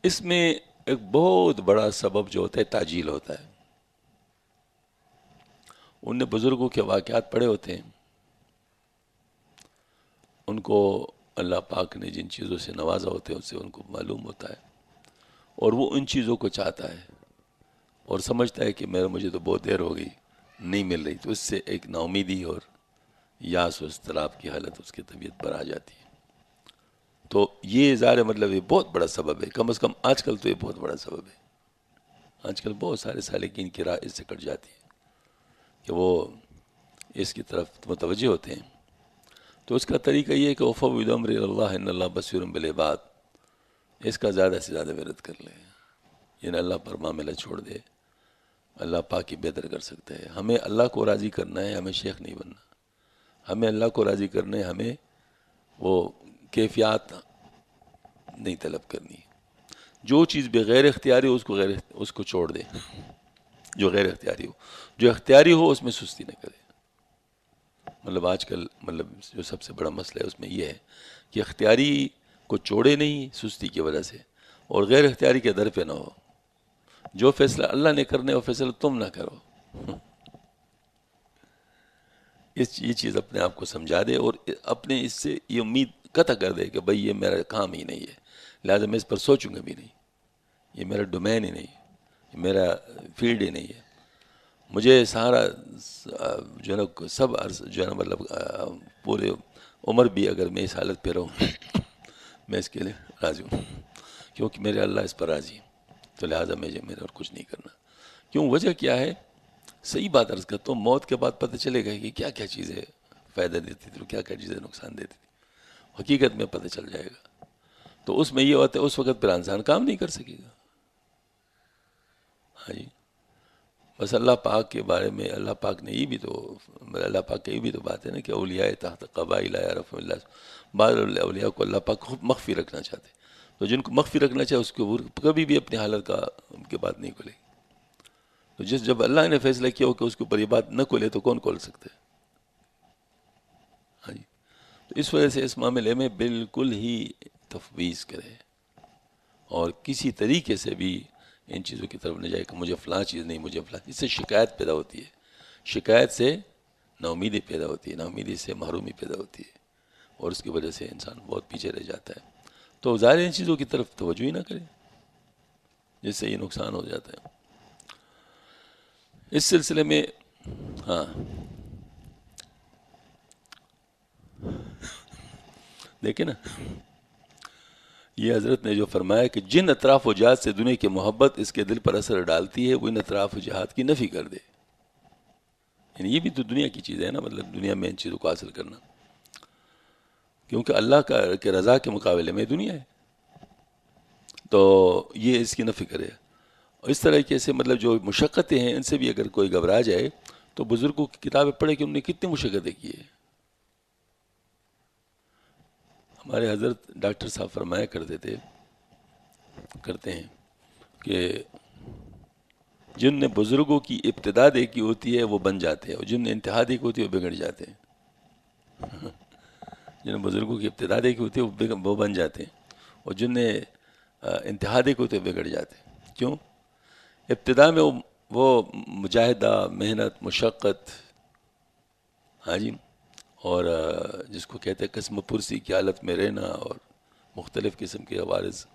اس میں ایک بہت بڑا سبب جو ہوتا ہے تعجیل ہوتا ہے۔ ان نے بزرگوں کے واقعات پڑھے ہوتے ہیں، ان کو اللہ پاک نے جن چیزوں سے نوازا ہوتے ہیں اس سے ان کو معلوم ہوتا ہے، اور وہ ان چیزوں کو چاہتا ہے اور سمجھتا ہے کہ مجھے تو بہت دیر ہو گئی نہیں مل رہی، تو اس سے ایک نا امیدی اور یاس و اضطراب کی حالت اس کی طبیعت پر آ جاتی ہے۔ تو یہ ظاہر مطلب یہ بہت بڑا سبب ہے، کم از کم آج کل تو یہ بہت بڑا سبب ہے۔ آج کل بہت سارے سالکین کی راہ اس سے کٹ جاتی ہے کہ وہ اس کی طرف متوجہ ہوتے ہیں۔ تو اس کا طریقہ یہ ہے کہ وَفَوِّضْ أَمْرِي إِلَى اللَّهِ إِنَّ اللَّهَ بَصِيرٌ بِالْعِبَادِ، اس کا زیادہ سے زیادہ ورد کر لیں، یعنی اللہ پر معاملہ چھوڑ دے، اللہ پاک ہی بہتر کر سکتا ہے۔ ہمیں اللہ کو راضی کرنا ہے، ہمیں شیخ نہیں بننا۔ ہمیں اللہ کو راضی کرنا ہے، ہمیں وہ کیفیات نہیں طلب کرنی۔ جو چیز بغیر اختیاری ہو اس کو چھوڑ دے، جو غیر اختیاری ہو۔ جو اختیاری ہو اس میں سستی نہ کرے۔ مطلب آج کل جو سب سے بڑا مسئلہ ہے اس میں یہ ہے کہ اختیاری کو چھوڑے نہیں سستی کی وجہ سے، اور غیر اختیاری کے در پہ نہ ہو۔ جو فیصلہ اللہ نے کرنا ہے وہ فیصلہ تم نہ کرو۔ یہ چیز اپنے آپ کو سمجھا دے اور اپنے اس سے یہ امید قطع کر دے کہ بھئی یہ میرا کام ہی نہیں ہے، لہٰذا میں اس پر سوچوں گا بھی نہیں، یہ میرا ڈومین ہی نہیں، یہ میرا فیلڈ ہی نہیں ہے۔ مجھے سارا جو ہے نا سب عرض جو ہے نا مطلب پورے عمر بھی اگر میں اس حالت پہ رہوں میں اس کے لیے راضی ہوں، کیونکہ میرے اللہ اس پر راضی ہے، تو لہٰذا میرے اور کچھ نہیں کرنا۔ کیوں؟ وجہ کیا ہے؟ صحیح بات عرض کرتا ہوں، موت کے بعد پتہ چلے گا کہ کیا کیا چیزیں فائدہ دیتی تھی، کیا کیا چیزیں نقصان دیتی تھی، حقیقت میں پتہ چل جائے گا۔ تو اس میں یہ ہوتا ہے اس وقت پھر انسان کام نہیں کر سکے گا۔ ہاں جی، بس اللہ پاک کے بارے میں اللہ پاک نے اللہ پاک کی یہ بھی تو بات ہے نا کہ اولیاء تحت قبائل یعرف اللہ، بعض اولیاء کو اللہ پاک خوب مخفی رکھنا چاہتے ہیں، تو جن کو مخفی رکھنا چاہے اس کو کبھی بھی اپنی حالت کا ان کی بات نہیں کھلے گی۔ تو جب اللہ نے فیصلہ کیا ہو کہ اس کے اوپر یہ بات نہ کھولے تو کون کھول سکتے ہے؟ ہاں جی، تو اس وجہ سے اس معاملے میں بالکل ہی تفویض کرے اور کسی طریقے سے بھی ان چیزوں کی طرف نہ جائے کہ مجھے فلاں چیز نہیں، مجھے فلاں، اس سے شکایت پیدا ہوتی ہے، شکایت سے نا امیدی پیدا ہوتی ہے، نا امیدی سے محرومی پیدا ہوتی ہے، اور اس کی وجہ سے انسان بہت پیچھے رہ جاتا ہے۔ تو ظاہر ان چیزوں کی طرف توجہ ہی نہ کرے جس سے یہ نقصان ہو جاتا ہے۔ اس سلسلے میں ہاں دیکھیں نا، یہ حضرت نے جو فرمایا کہ جن اطراف و جہات سے دنیا کی محبت اس کے دل پر اثر ڈالتی ہے وہ ان اطراف و جہات کی نفی کر دے۔ یعنی یہ بھی تو دنیا کی چیز ہے نا، مطلب دنیا میں ان چیزوں کو حاصل کرنا، کیونکہ اللہ کے رضا کے مقابلے میں دنیا ہے، تو یہ اس کی نفی کرے۔ اور اس طرح سے مطلب جو مشقتیں ہیں ان سے بھی اگر کوئی گھبرا جائے تو بزرگوں کی کتابیں پڑھے کہ انہوں نے کتنی مشقتیں کی ہیں۔ ہمارے حضرت ڈاکٹر صاحب فرمایا کرتے ہیں کہ جن نے بزرگوں کی ابتدا دیکھی ہوتی ہے وہ بن جاتے ہیں، اور جن نے انتہا دیکھی ہوتی ہے وہ بگڑ جاتے ہیں۔ جن نے بزرگوں کی ابتدا دیکھی ہوتی ہے وہ بن جاتے ہیں، اور جن نے انتہا دیکھی ہوتی ہے وہ بگڑ جاتے ہیں۔ کیوں؟ ابتدا میں وہ مجاہدہ، محنت، مشقت، ہاں جی، اور جس کو کہتے ہیں قسم پرسی کی حالت میں رہنا اور مختلف قسم کے عوارض،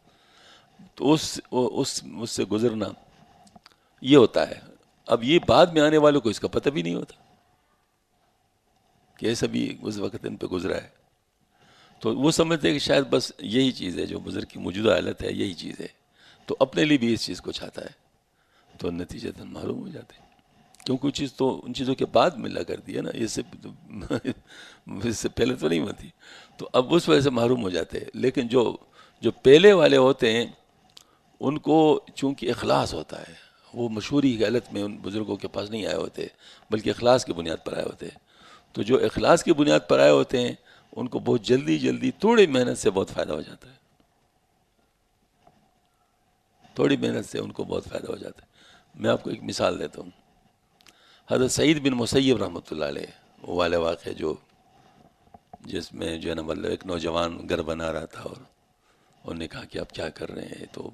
تو اس سے گزرنا یہ ہوتا ہے. اب یہ بعد میں آنے والوں کو اس کا پتہ بھی نہیں ہوتا کہ ایسا بھی اس وقت ان پہ گزرا ہے. تو وہ سمجھتے ہیں کہ شاید بس یہی چیز ہے جو بزرگ کی موجودہ حالت ہے، یہی چیز ہے، تو اپنے لیے بھی اس چیز کو چاہتا ہے، تو نتیجتاً محروم ہو جاتے ہیں. کیونکہ وہ چیز تو ان چیزوں کے بعد ملا کرتی ہے نا، اس سے پہلے تو نہیں ہوتی. تو اب اس وجہ سے محروم ہو جاتے ہیں. لیکن جو پہلے والے ہوتے ہیں ان کو چونکہ اخلاص ہوتا ہے، وہ مشہوری کی حالت میں ان بزرگوں کے پاس نہیں آئے ہوتے بلکہ اخلاص کی بنیاد پر آئے ہوتے ہیں. تو جو اخلاص کی بنیاد پر آئے ہوتے ہیں ان کو بہت جلدی تھوڑی محنت سے بہت فائدہ ہو جاتا ہے. تھوڑی محنت سے ان کو بہت فائدہ ہو جاتا ہے. میں آپ کو ایک مثال دیتا ہوں. حضرت سعید بن مسیب رحمۃ اللہ علیہ، وہ والے واقع جس میں جو ہے نا مطلب ایک نوجوان گھر بنا رہا تھا اور انہوں نے کہا کہ آپ کیا کر رہے ہیں، تو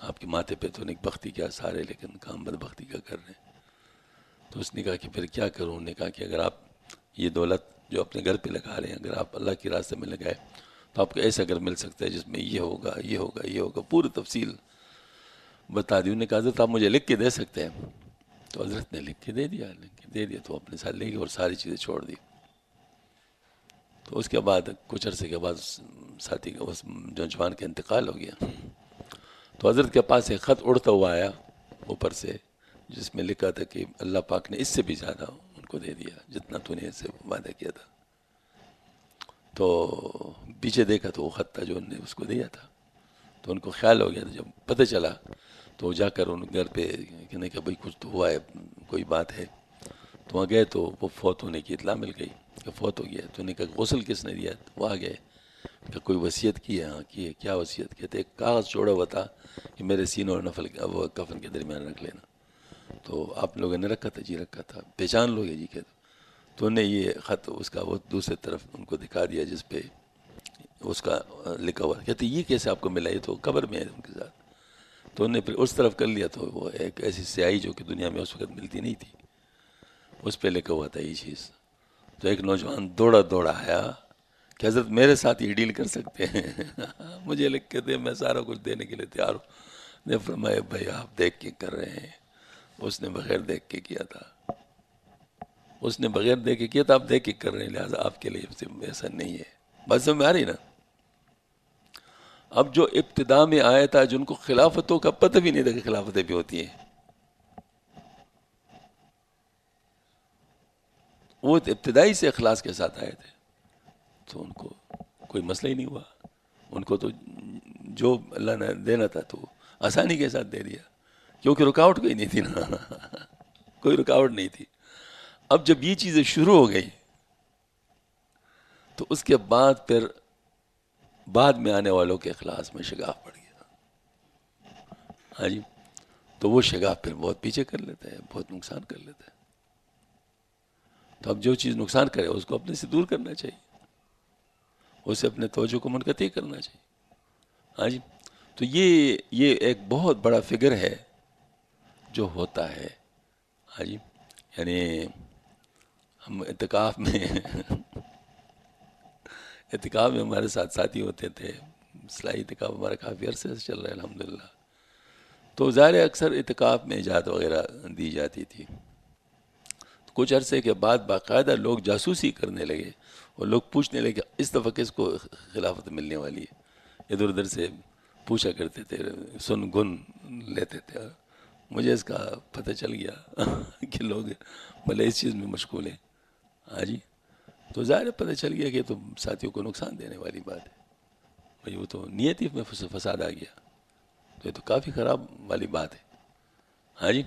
آپ کے ماتھے پہ تو نیک بختی کے آثار ہے لیکن کام بدبختی کا کر رہے ہیں. تو اس نے کہا کہ پھر کیا کروں. انہوں نے کہا کہ اگر آپ یہ دولت جو اپنے گھر پہ لگا رہے ہیں اگر آپ اللہ کے راستے میں لگائے تو آپ کو ایسا گھر مل سکتا ہے جس میں یہ ہوگا یہ ہوگا یہ ہوگا، پوری تفصیل بتا دی. انہوں نے کہا حضرت آپ مجھے لکھ کے دے سکتے ہیں. تو حضرت نے لکھ کے دے دیا تو اپنے ساتھ لے گئے اور ساری چیزیں چھوڑ دی. تو اس کے بعد کچھ عرصے کے بعد ساتھی کا اس نوجوان کا انتقال ہو گیا. تو حضرت کے پاس ایک خط اڑتا ہوا آیا اوپر سے جس میں لکھا تھا کہ اللہ پاک نے اس سے بھی زیادہ ان کو دے دیا جتنا تو نے اس سے وعدہ کیا تھا. تو پیچھے دیکھا تو وہ خط تھا جو انہوں نے اس کو دیا تھا. تو ان کو خیال ہو گیا تھا. جب پتہ چلا تو جا کر ان گھر پہ کہنے کہ بھائی کچھ تو ہوا ہے، کوئی بات ہے. تو وہاں گئے تو وہ فوت ہونے کی اطلاع مل گئی کہ فوت ہو گیا. تو انہیں کہا غسل کس نے دیا؟ وہ آ گئے کہ کوئی وصیت کی ہے. ہاں کی ہے. کیا وصیت کہتے ایک کاغذ چھوڑا ہوا تھا کہ میرے سینوں اور نفل وہ کفن کے درمیان رکھ لینا. تو آپ لوگوں نے رکھا تھا؟ جی رکھا تھا. پہچان لو گے؟ جی کہتے. تو انہیں یہ خط اس کا وہ دوسری طرف ان کو دکھا دیا جس پہ اس کا لکھا ہوا. کہتے یہ کیسے آپ کو ملا؟ یہ تو قبر میں ہے ان کے ساتھ. تو انہیں پھر اس طرف کر لیا تو وہ ایک ایسی سیاہی جو کہ دنیا میں اس وقت ملتی نہیں تھی اس پہ لکھا ہوا تھا یہ چیز. تو ایک نوجوان دوڑا آیا کہ حضرت میرے ساتھ یہ ڈیل کر سکتے ہیں مجھے لکھ کے دے، میں سارا کچھ دینے کے لیے تیار ہوں. نے فرمایا بھائی آپ دیکھ کے کر رہے ہیں. اس نے بغیر دیکھ کے کیا تھا. اس نے بغیر دیکھ کے کیا تھا، آپ دیکھ کے کر رہے ہیں، لہٰذا آپ کے لیے ایسا نہیں ہے. بات سمجھ میں آ رہی نا؟ اب جو ابتدا میں آیا تھا جن کو خلافتوں کا پتہ بھی نہیں تھا کہ خلافتیں بھی ہوتی ہیں، وہ ابتدائی سے اخلاص کے ساتھ آئے تھے تو ان کو کوئی مسئلہ ہی نہیں ہوا. ان کو تو جو اللہ نے دینا تھا تو آسانی کے ساتھ دے دیا کیونکہ رکاوٹ کوئی نہیں تھی نا کوئی رکاوٹ نہیں تھی. اب جب یہ چیزیں شروع ہو گئی تو اس کے بعد پھر بعد میں آنے والوں کے اخلاص میں شگاف پڑ گیا. ہاں جی. تو وہ شگاف پھر بہت پیچھے کر لیتا ہے، بہت نقصان کر لیتا ہے. تو اب جو چیز نقصان کرے اس کو اپنے سے دور کرنا چاہیے، اسے اپنے توجہ کو منقطع کرنا چاہیے. ہاں جی. تو یہ ایک بہت بڑا فگر ہے جو ہوتا ہے. ہاں جی. یعنی ہم اعتکاف میں ہمارے ساتھ ساتھی ہوتے تھے. اصلاحی اعتکاف ہمارا کافی عرصے سے چل رہا ہے الحمدللہ. تو ظاہر اکثر اعتکاف میں اجازت وغیرہ دی جاتی تھی. کچھ عرصے کے بعد باقاعدہ لوگ جاسوسی کرنے لگے اور لوگ پوچھنے لگے اس دفعہ کس کو خلافت ملنے والی ہے. ادھر ادھر سے پوچھا کرتے تھے، سن گن لیتے تھے. مجھے اس کا پتہ چل گیا کہ لوگ بھلے اس چیز میں مشغول ہیں. ہاں جی. تو ظاہر پتہ چل گیا کہ تو ساتھیوں کو نقصان دینے والی بات ہے. بھائی وہ تو نیت ہی میں فساد آ گیا. تو یہ تو کافی خراب والی بات ہے. ہاں جی.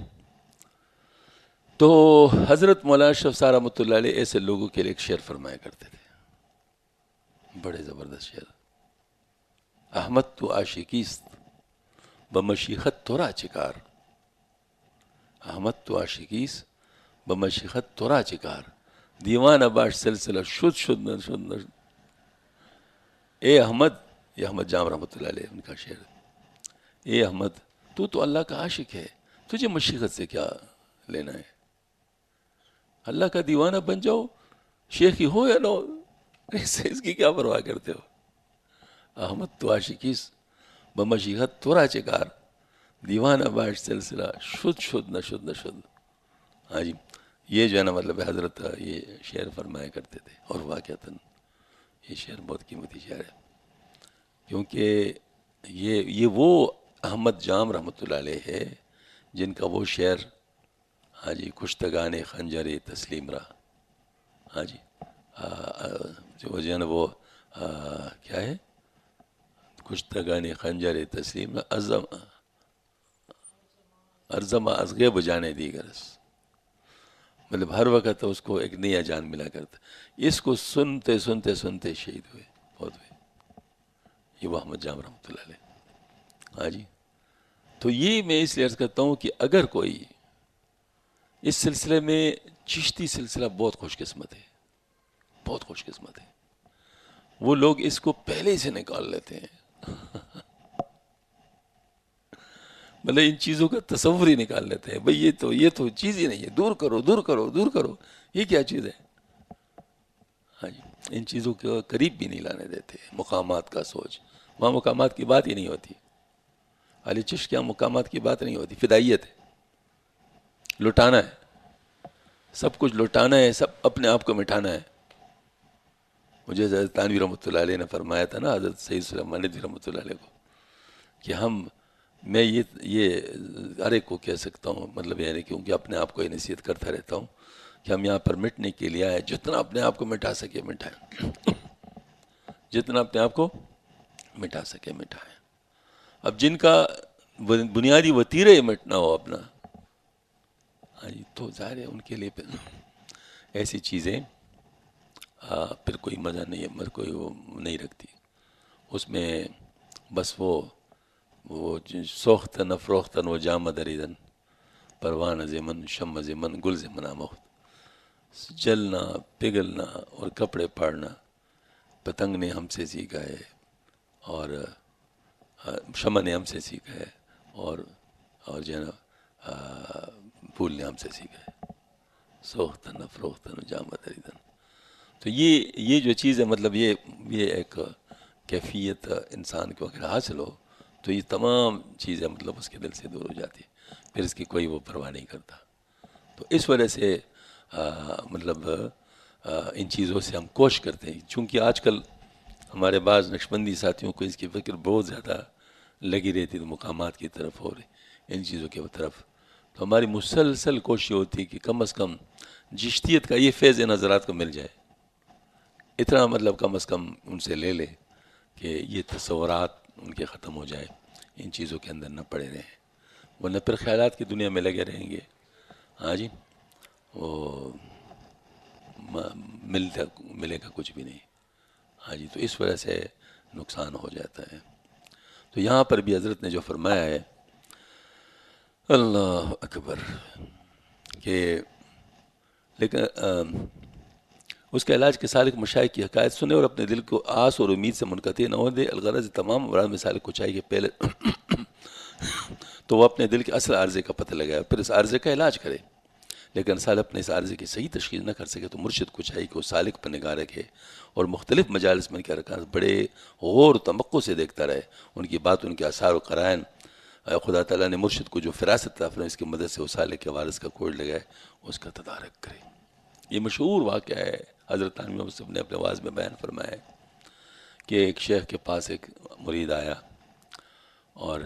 تو حضرت مولانا اشرف صاحب رحمۃ اللہ علیہ ایسے لوگوں کے لیے ایک شعر فرمایا کرتے تھے، بڑے زبردست شعر. احمد تو عاشقیست بمشیخت تورا چکار. احمد تو عاشقیست بمشیخت تورا چکار. دیوانہ باش سلسلہ شد. اے احمد، یہ احمد جام رحمۃ اللہ علیہ ان کا شعر. اے احمد تو اللہ کا عاشق ہے، تجھے مشیخت سے کیا لینا ہے؟ اللہ کا دیوانہ بن جاؤ، شیخی ہو یا نہ ہو، اس کی کیا پرواہ کرتے ہو؟ احمد تو عاشقیس بمشیغت تورا چکار دیوانہ باش سلسلہ شد شد نہ شد نہ شد. ہاں جی یہ جو ہے نا مطلب حضرت یہ شعر فرمایا کرتے تھے. اور واقعتاً یہ شعر بہت قیمتی شعر ہے کیونکہ یہ وہ احمد جام رحمۃ اللہ علیہ ہے جن کا وہ شعر ہاں جی کشتگان خنجر تسلیم رہا. ہاں جی جو ہے نا وہ کیا ہے کشتگان خنجر تسلیم ارزم ازغے بجانے دیگرس. مطلب ہر وقت اس کو ایک نیا جان ملا کرتا. اس کو سنتے سنتے سنتے شہید ہوئے بہت ہوئے. یہ وہ احمد جام رحمۃ اللہ علیہ. ہاں جی تو یہ میں اس لیے عرض کرتا ہوں کہ اگر کوئی اس سلسلے میں چشتی سلسلہ بہت خوش قسمت ہے, بہت خوش قسمت ہے. وہ لوگ اس کو پہلے ہی سے نکال لیتے ہیں. مطلب ان چیزوں کا تصور ہی نکال لیتے ہیں. بھئی یہ تو چیز ہی نہیں ہے, دور کرو دور کرو دور کرو, یہ کیا چیز ہے. ہاں جی ان چیزوں کے قریب بھی نہیں لانے دیتے. مقامات کا سوچ, وہاں مقامات کی بات ہی نہیں ہوتی. علی چشت کے یہاں مقامات کی بات نہیں ہوتی. فدائیت ہے, لٹانا ہے, سب کچھ لٹانا ہے, سب اپنے آپ کو مٹھانا ہے. مجھے حضرت تانوی رحمۃ اللہ علیہ نے فرمایا تھا نا حضرت سید سلیمان ندوی رحمۃ اللہ علیہ کو کہ میں یہ ہر ایک کو کہہ سکتا ہوں, مطلب یعنی کیونکہ اپنے آپ کو یہ نصیحت کرتا رہتا ہوں کہ ہم یہاں پر مٹنے کے لیے آئے. جتنا اپنے آپ کو مٹا سکے مٹائیں, جتنا اپنے آپ کو مٹا سکے مٹائیں. اب جن کا بنیادی وتیرہ مٹنا ہو اپنا, ہاں جی تو ظاہر ہے ان کے لیے پھر ایسی چیزیں پھر کوئی مزہ نہیں ہے, کوئی وہ نہیں رکھتی. اس میں بس وہ سوختن افروختن و جام دریدن پروان زمن شم زمن گل زمن آموخت. جلنا پگھلنا اور کپڑے پھاڑنا پتنگ نے ہم سے سیکھا ہے, اور شمع نے ہم سے سیکھا ہے, اور جو ہے نا پھول نے ہم سے سیکھا ہے. سوختن افروختن و جام دریدن. تو یہ جو چیز ہے مطلب یہ ایک کیفیت انسان کو اگر حاصل ہو تو یہ تمام چیزیں مطلب اس کے دل سے دور ہو جاتی, پھر اس کی کوئی وہ پرواہ نہیں کرتا. تو اس وجہ سے مطلب ان چیزوں سے ہم کوشش کرتے ہیں. چونکہ آج کل ہمارے بعض نقشبندی ساتھیوں کو اس کی فکر بہت زیادہ لگی رہتی ہے مقامات کی طرف اور ان چیزوں کی طرف, تو ہماری مسلسل کوشش ہوتی ہے کہ کم از کم جشتیت کا یہ فیض ان حضرات کو مل جائے. اتنا مطلب کم از کم ان سے لے لے کہ یہ تصورات ان کے ختم ہو جائے, ان چیزوں کے اندر نہ پڑے رہیں, ورنہ پھر خیالات کی دنیا میں لگے رہیں گے. ہاں جی وہ ملے گا کچھ بھی نہیں. ہاں جی تو اس وجہ سے نقصان ہو جاتا ہے. تو یہاں پر بھی حضرت نے جو فرمایا ہے اللہ اکبر کہ لیکن اس کا علاج کے سالک مشائخ کی حکایت سنے اور اپنے دل کو آس اور امید سے منقطع نہ ہو دے. الغرض تمام امراض میں سالک کو چاہیے کہ پہلے تو وہ اپنے دل کے اصل عارضے کا پتہ لگائے, پھر اس عارضے کا علاج کرے. لیکن سالک اپنے اس عارضے کی صحیح تشخیص نہ کر سکے تو مرشد کو چاہیے کہ وہ سالک پر نگاہ رکھے اور مختلف مجالس میں کیا رکھا بڑے غور و تمقع سے دیکھتا رہے, ان کی بات, ان کے آثار و قرائن. خدا تعالیٰ نے مرشد کو جو فراست عطا فرمائی اس کی مدد سے وہ سالک کے وارث کا کوڑ لگائے, اس کا تدارک کرے. یہ مشہور واقعہ ہے, حضرت تانوی صاحب نے اپنے واعظ میں بیان فرمایا ہے کہ ایک شیخ کے پاس ایک مرید آیا اور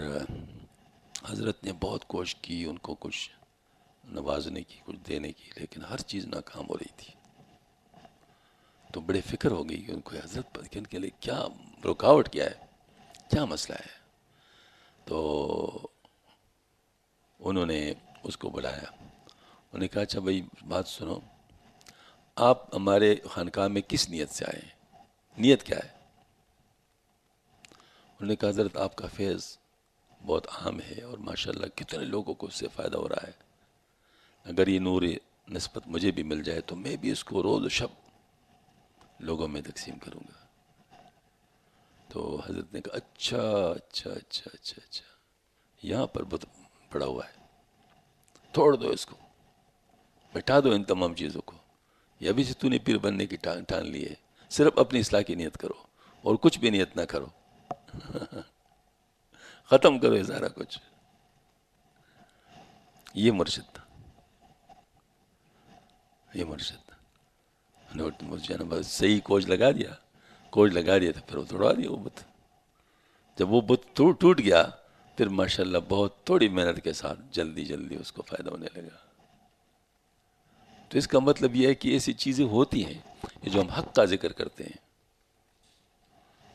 حضرت نے بہت کوشش کی ان کو کچھ نوازنے کی, کچھ دینے کی, لیکن ہر چیز ناکام ہو رہی تھی. تو بڑے فکر ہو گئی کہ ان کو حضرت پر کہ ان کے لیے کیا رکاوٹ کیا ہے, کیا مسئلہ ہے. تو انہوں نے اس کو بلایا, انہوں نے کہا اچھا بھائی بات سنو, آپ ہمارے خانقاہ میں کس نیت سے آئے ہیں, نیت کیا ہے؟ انہوں نے کہا حضرت آپ کا فیض بہت عام ہے اور ماشاءاللہ کتنے لوگوں کو اس سے فائدہ ہو رہا ہے, اگر یہ نور نسبت مجھے بھی مل جائے تو میں بھی اس کو روز و شب لوگوں میں تقسیم کروں گا. تو حضرت نے کہا اچھا اچھا اچھا اچھا اچھا یہاں پر بہت پڑا ہوا ہے, توڑ دو اس کو, مٹا دو ان تمام چیزوں کو. یہ ابھی سے تو نے پیر بننے کی ٹھان لی ہے, صرف اپنی اصلاح کی نیت کرو اور کچھ بھی نیت نہ کرو. ختم کرو یہ سارا کچھ. یہ مرشد تھا، یہ مرشد تھا. مجھے نا بس صحیح کوچ لگا دیا تو پھر وہ توڑوا دیا وہ بت. جب وہ بت ٹوٹ گیا پھر ماشاءاللہ بہت تھوڑی محنت کے ساتھ جلدی اس کو فائدہ ہونے لگا. تو اس کا مطلب یہ ہے کہ ایسی چیزیں ہوتی ہیں یہ جو ہم حق کا ذکر کرتے ہیں،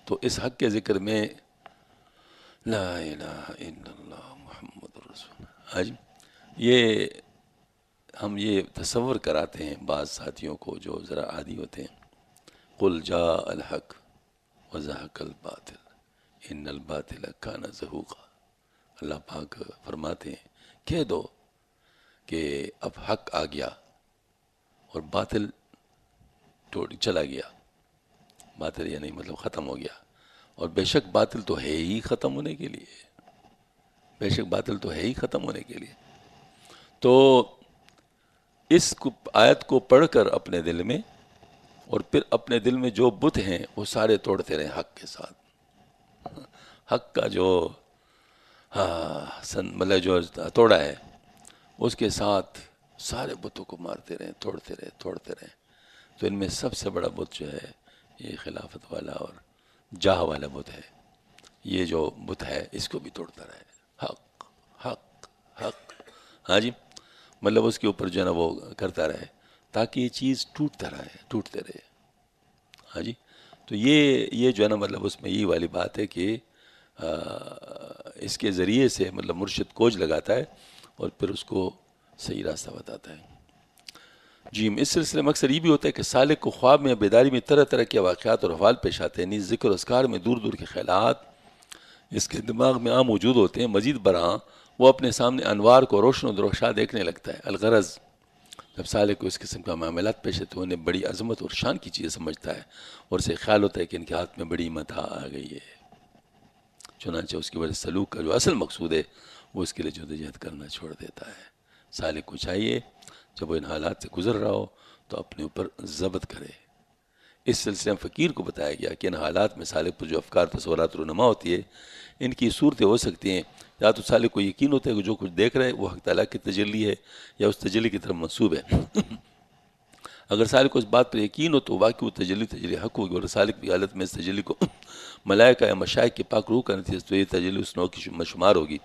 تو اس حق کے ذکر میں لا الہ الا اللہ محمد رسول اللہ. آج یہ ہم یہ تصور کراتے ہیں بعض ساتھیوں کو جو ذرا عادی ہوتے ہیں، قل جاء الحق وزہق الباطل ان الباطل کان زہوقا. اللہ پاک فرماتے ہیں کہہ دو کہ اب حق آ گیا اور باطل چلا گیا. باطل یعنی مطلب ختم ہو گیا، اور بے شک باطل تو ہے ہی ختم ہونے کے لیے، بے شک باطل تو ہے ہی ختم ہونے کے لیے. تو اس آیت کو پڑھ کر اپنے دل میں، اور پھر اپنے دل میں جو بت ہیں وہ سارے توڑتے رہیں حق کے ساتھ. حق کا جو مطلب جو توڑا ہے اس کے ساتھ سارے بتوں کو مارتے رہیں، توڑتے رہیں. تو ان میں سب سے بڑا بت جو ہے یہ خلافت والا اور جاہ والا بت ہے. یہ جو بت ہے اس کو بھی توڑتا رہے. حق حق حق، ہاں جی، مطلب اس کے اوپر جو ہے نا وہ کرتا رہے تاکہ یہ چیز ٹوٹتے رہے. ہاں جی. تو یہ جو ہے نا مطلب اس میں یہ والی بات ہے کہ اس کے ذریعے سے مطلب مرشد کوج لگاتا ہے اور پھر اس کو صحیح راستہ بتاتا ہے. جی، اس سلسلے میں اکثر یہ بھی ہوتا ہے کہ سالک کو خواب میں بیداری میں طرح طرح کے واقعات اور احوال پیش آتے ہیں. نیز ذکر و اذکار میں دور دور کے خیالات اس کے دماغ میں عام موجود ہوتے ہیں. مزید برآں وہ اپنے سامنے انوار کو روشن و درخشاں دیکھنے لگتا ہے. الغرض جب سالک کو اس قسم کا معاملات پیش آتے ہیں انہیں بڑی عظمت اور شان کی چیز سمجھتا ہے اور اسے خیال ہوتا ہے کہ ان کے ہاتھ میں بڑی متاع آ گئی ہے. چنانچہ اس کی وجہ سلوک کا جو اصل مقصود ہے وہ اس کے لیے جدوجہد کرنا چھوڑ دیتا ہے. سالک کو چاہیے جب وہ ان حالات سے گزر رہا ہو تو اپنے اوپر ضبط کرے. اس سلسلے میں فقیر کو بتایا گیا کہ ان حالات میں سالک پر جو افکار تصورات رونما ہوتی ہے ان کی صورتیں ہو سکتی ہیں. یا تو سالک کو یقین ہوتا ہے کہ جو کچھ دیکھ رہا ہے وہ حق تعالیٰ کی تجلی ہے یا اس تجلی کی طرف منسوب ہے. اگر سالک کو اس بات پر یقین ہو تو واقعی وہ تجلی حق ہوگی، اور سالک کی حالت میں اس تجلی کو ملائکہ یا مشائخ کے پاک روح کا نتیجہ تو یہ تجلی اس نوع کی شمار ہوگی.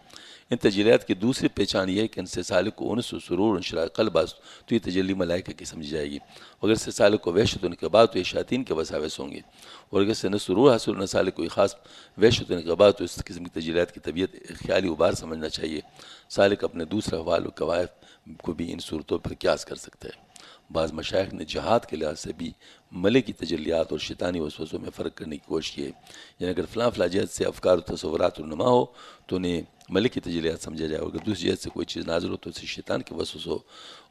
ان تجلیات کی دوسری پہچان یہ ہے کہ ان سے سالک کو انس و سرور و انشراح قلب تو یہ تجلی ملائکہ کی سمجھی جائے گی. اگر سے سالک کو وحشت و انقباض تو یہ شیاطین کے وساوس ہوں گے، اور اگر سے نہ سرور حاصل نہ سالک کو خاص وحشت و انقباض تو اس قسم کی تجلیات کی طبیعت خیالی ابار سمجھنا چاہیے. سالک اپنے دوسرے احوال و قوائف کو بھی ان صورتوں پر قیاس کر سکتا ہے. بعض مشائخ نے جہاد کے لحاظ سے بھی ملک کی تجلیات اور شیطانی وسوسوں میں فرق کرنے کی کوشش کی ہے. یعنی اگر فلاں جہت سے افکار و تصورات رونما ہو تو انہیں ملک کی تجلیات سمجھا جائے، اور اگر دوسری جہت سے کوئی چیز نازل ہو تو اسے شیطان کے وسوسوں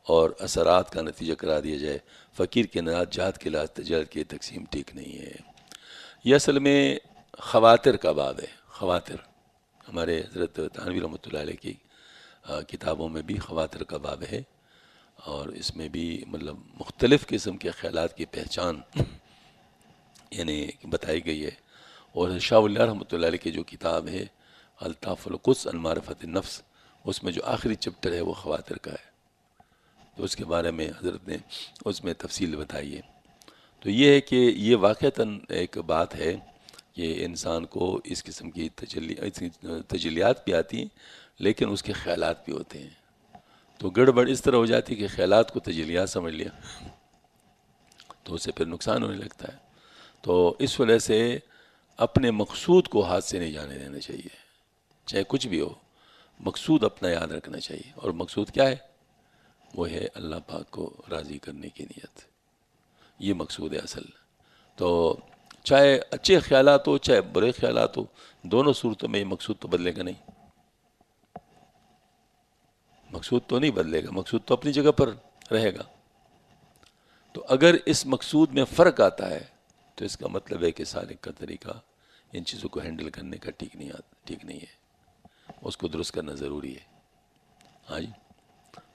اور اثرات کا نتیجہ قرار دیا جائے. فقیر کے نجات جہاد کے لحاظ تجارت کی تقسیم ٹھیک نہیں ہے. یہ اصل میں خواتر کا باب ہے. خواتر ہمارے حضرت تھانوی رحمۃ اللہ علیہ کی کتابوں میں بھی خواتر کا باب ہے، اور اس میں بھی مطلب مختلف قسم کے خیالات کی پہچان یعنی بتائی گئی ہے. اور شاہ ولی اللہ رحمۃ اللہ علیہ کی جو کتاب ہے الطاف القدس عن معرفت النفس، اس میں جو آخری چپٹر ہے وہ خواتر کا ہے. تو اس کے بارے میں حضرت نے اس میں تفصیل بتائی ہے. تو یہ ہے کہ یہ واقعتاً ایک بات ہے کہ انسان کو اس قسم کی تجلیات بھی آتی ہیں لیکن اس کے خیالات بھی ہوتے ہیں. تو گڑبڑ اس طرح ہو جاتی ہے کہ خیالات کو تجلیات سمجھ لیا تو اسے پھر نقصان ہونے لگتا ہے. تو اس وجہ سے اپنے مقصود کو ہاتھ سے نہیں جانے دینا چاہیے، چاہے کچھ بھی ہو. مقصود اپنا یاد رکھنا چاہیے، اور مقصود کیا ہے؟ وہ ہے اللہ پاک کو راضی کرنے کی نیت. یہ مقصود ہے اصل. تو چاہے اچھے خیالات ہو چاہے برے خیالات ہو، دونوں صورتوں میں یہ مقصود تو بدلے گا نہیں. مقصود تو نہیں بدلے گا، مقصود تو اپنی جگہ پر رہے گا. تو اگر اس مقصود میں فرق آتا ہے تو اس کا مطلب ہے کہ سالک کا طریقہ ان چیزوں کو ہینڈل کرنے کا ٹھیک نہیں ہے، اس کو درست کرنا ضروری ہے. ہاں جی.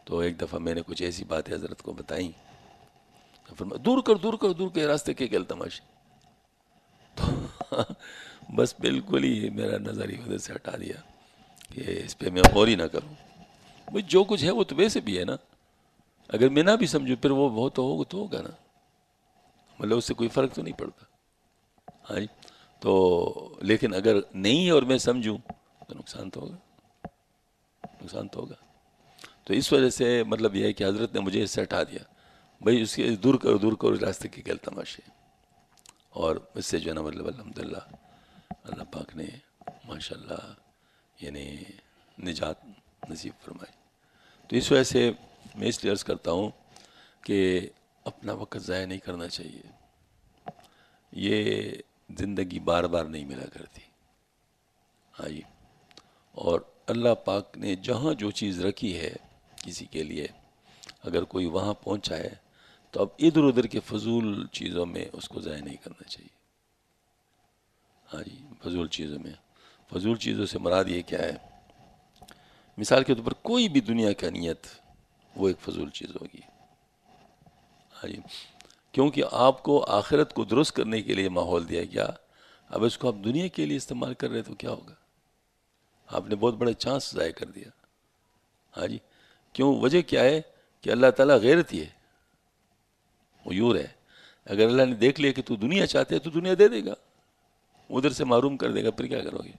تو ایک دفعہ میں نے کچھ ایسی باتیں حضرت کو بتائیں، دور کر راستے کے التماش. بس بالکل ہی میرا نظر ہی ادھر سے ہٹا دیا کہ اس پہ میں غور ہی نہ کروں. بھائی جو کچھ ہے وہ تو ویسے بھی ہے نا. اگر میں نہ بھی سمجھوں پھر وہ بہت ہوگا تو ہوگا نا. مطلب اس سے کوئی فرق تو نہیں پڑتا. ہاں جی. تو لیکن اگر نہیں ہے اور میں سمجھوں تو نقصان تو ہوگا. نقصان تو ہوگا. تو اس وجہ سے مطلب یہ ہے کہ حضرت نے مجھے اس سے ہٹا دیا. بھائی اس کے دور کرو راستے کی کل تماشے. اور اس سے جو ہے نا مطلب الحمدللہ اللہ پاک نے ماشاء اللہ یعنی نجات نصیب فرمائی. تو اس وجہ سے میں اس لیے عرض کرتا ہوں کہ اپنا وقت ضائع نہیں کرنا چاہیے. یہ زندگی بار بار نہیں ملا کرتی. ہاں جی. اور اللہ پاک نے جہاں جو چیز رکھی ہے کسی کے لیے اگر کوئی وہاں پہنچا ہے تو اب ادھر ادھر کے فضول چیزوں میں اس کو ضائع نہیں کرنا چاہیے. ہاں جی. فضول چیزوں میں. فضول چیزوں سے مراد یہ کیا ہے؟ مثال کے طور پر کوئی بھی دنیا کا نیت وہ ایک فضول چیز ہوگی. ہاں جی. کیونکہ آپ کو آخرت کو درست کرنے کے لیے ماحول دیا گیا. اب اس کو آپ دنیا کے لیے استعمال کر رہے تو کیا ہوگا؟ آپ نے بہت بڑا چانس ضائع کر دیا. ہاں جی. کیوں؟ وجہ کیا ہے کہ اللہ تعالیٰ غیرتی ہے، غیور ہے. اگر اللہ نے دیکھ لیا کہ تو دنیا چاہتے ہے تو دنیا دے دے گا، ادھر سے محروم کر دے گا. پھر کیا کرو گے؟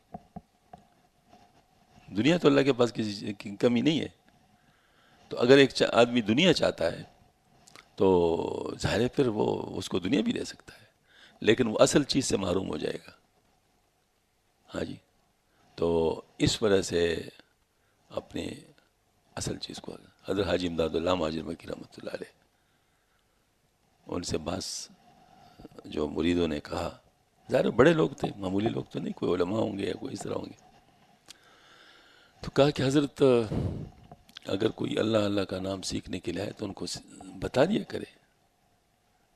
دنیا تو اللہ کے پاس کسی چیز کی کمی نہیں ہے. تو اگر ایک آدمی دنیا چاہتا ہے تو ظاہر ہے پھر وہ اس کو دنیا بھی دے سکتا ہے، لیکن وہ اصل چیز سے محروم ہو جائے گا. ہاں جی. تو اس وجہ سے اپنے اصل چیز کو حضرت حاجی امداد اللہ مہاجر مکی رحمۃ اللہ علیہ ان سے بعض جو مریدوں نے کہا، ظاہر بڑے لوگ تھے، معمولی لوگ تو نہیں، کوئی علماء ہوں گے یا کوئی اس طرح ہوں گے. تو کہا کہ حضرت اگر کوئی اللہ اللہ کا نام سیکھنے کے لیے آئے تو ان کو بتا دیا کرے.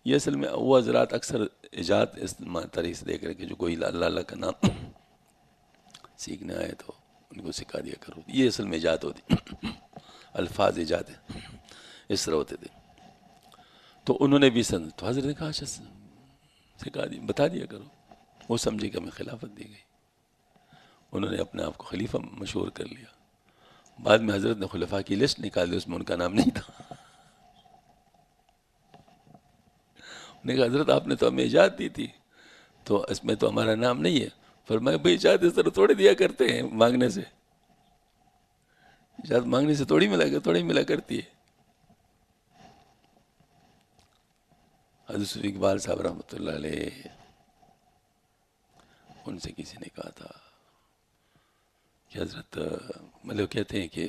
یہ اصل میں وہ حضرات اکثر ایجاد اس طرح سے دیکھ رہے کہ جو کوئی اللہ اللہ کا نام سیکھنے آئے تو ان کو سکھا دیا کرو. یہ اصل میں ایجاد ہوتی، الفاظ ایجاد اس طرح ہوتے تھے. تو انہوں نے بھی تو حضرت نے کہا اچھا سکھا دی، بتا دیا کرو. وہ سمجھے کہ ہمیں خلافت دی گئی. انہوں نے اپنے آپ کو خلیفہ مشہور کر لیا. بعد میں حضرت نے خلفاء کی لسٹ نکالی، اس میں ان کا نام نہیں تھا. انہوں نے کہا حضرت آپ نے تو ہمیں ایجاد دی تھی تو اس میں تو ہمارا نام نہیں ہے. فرمایا بھائی ایجاد اس طرح تھوڑے دیا کرتے ہیں مانگنے سے. ایجاد مانگنے سے تھوڑی ملا کرتی ہے. حضرت صوفی اقبال صاحب رحمۃ اللہ علیہ ان سے کسی نے کہا تھا کہ حضرت مطلب کہتے ہیں کہ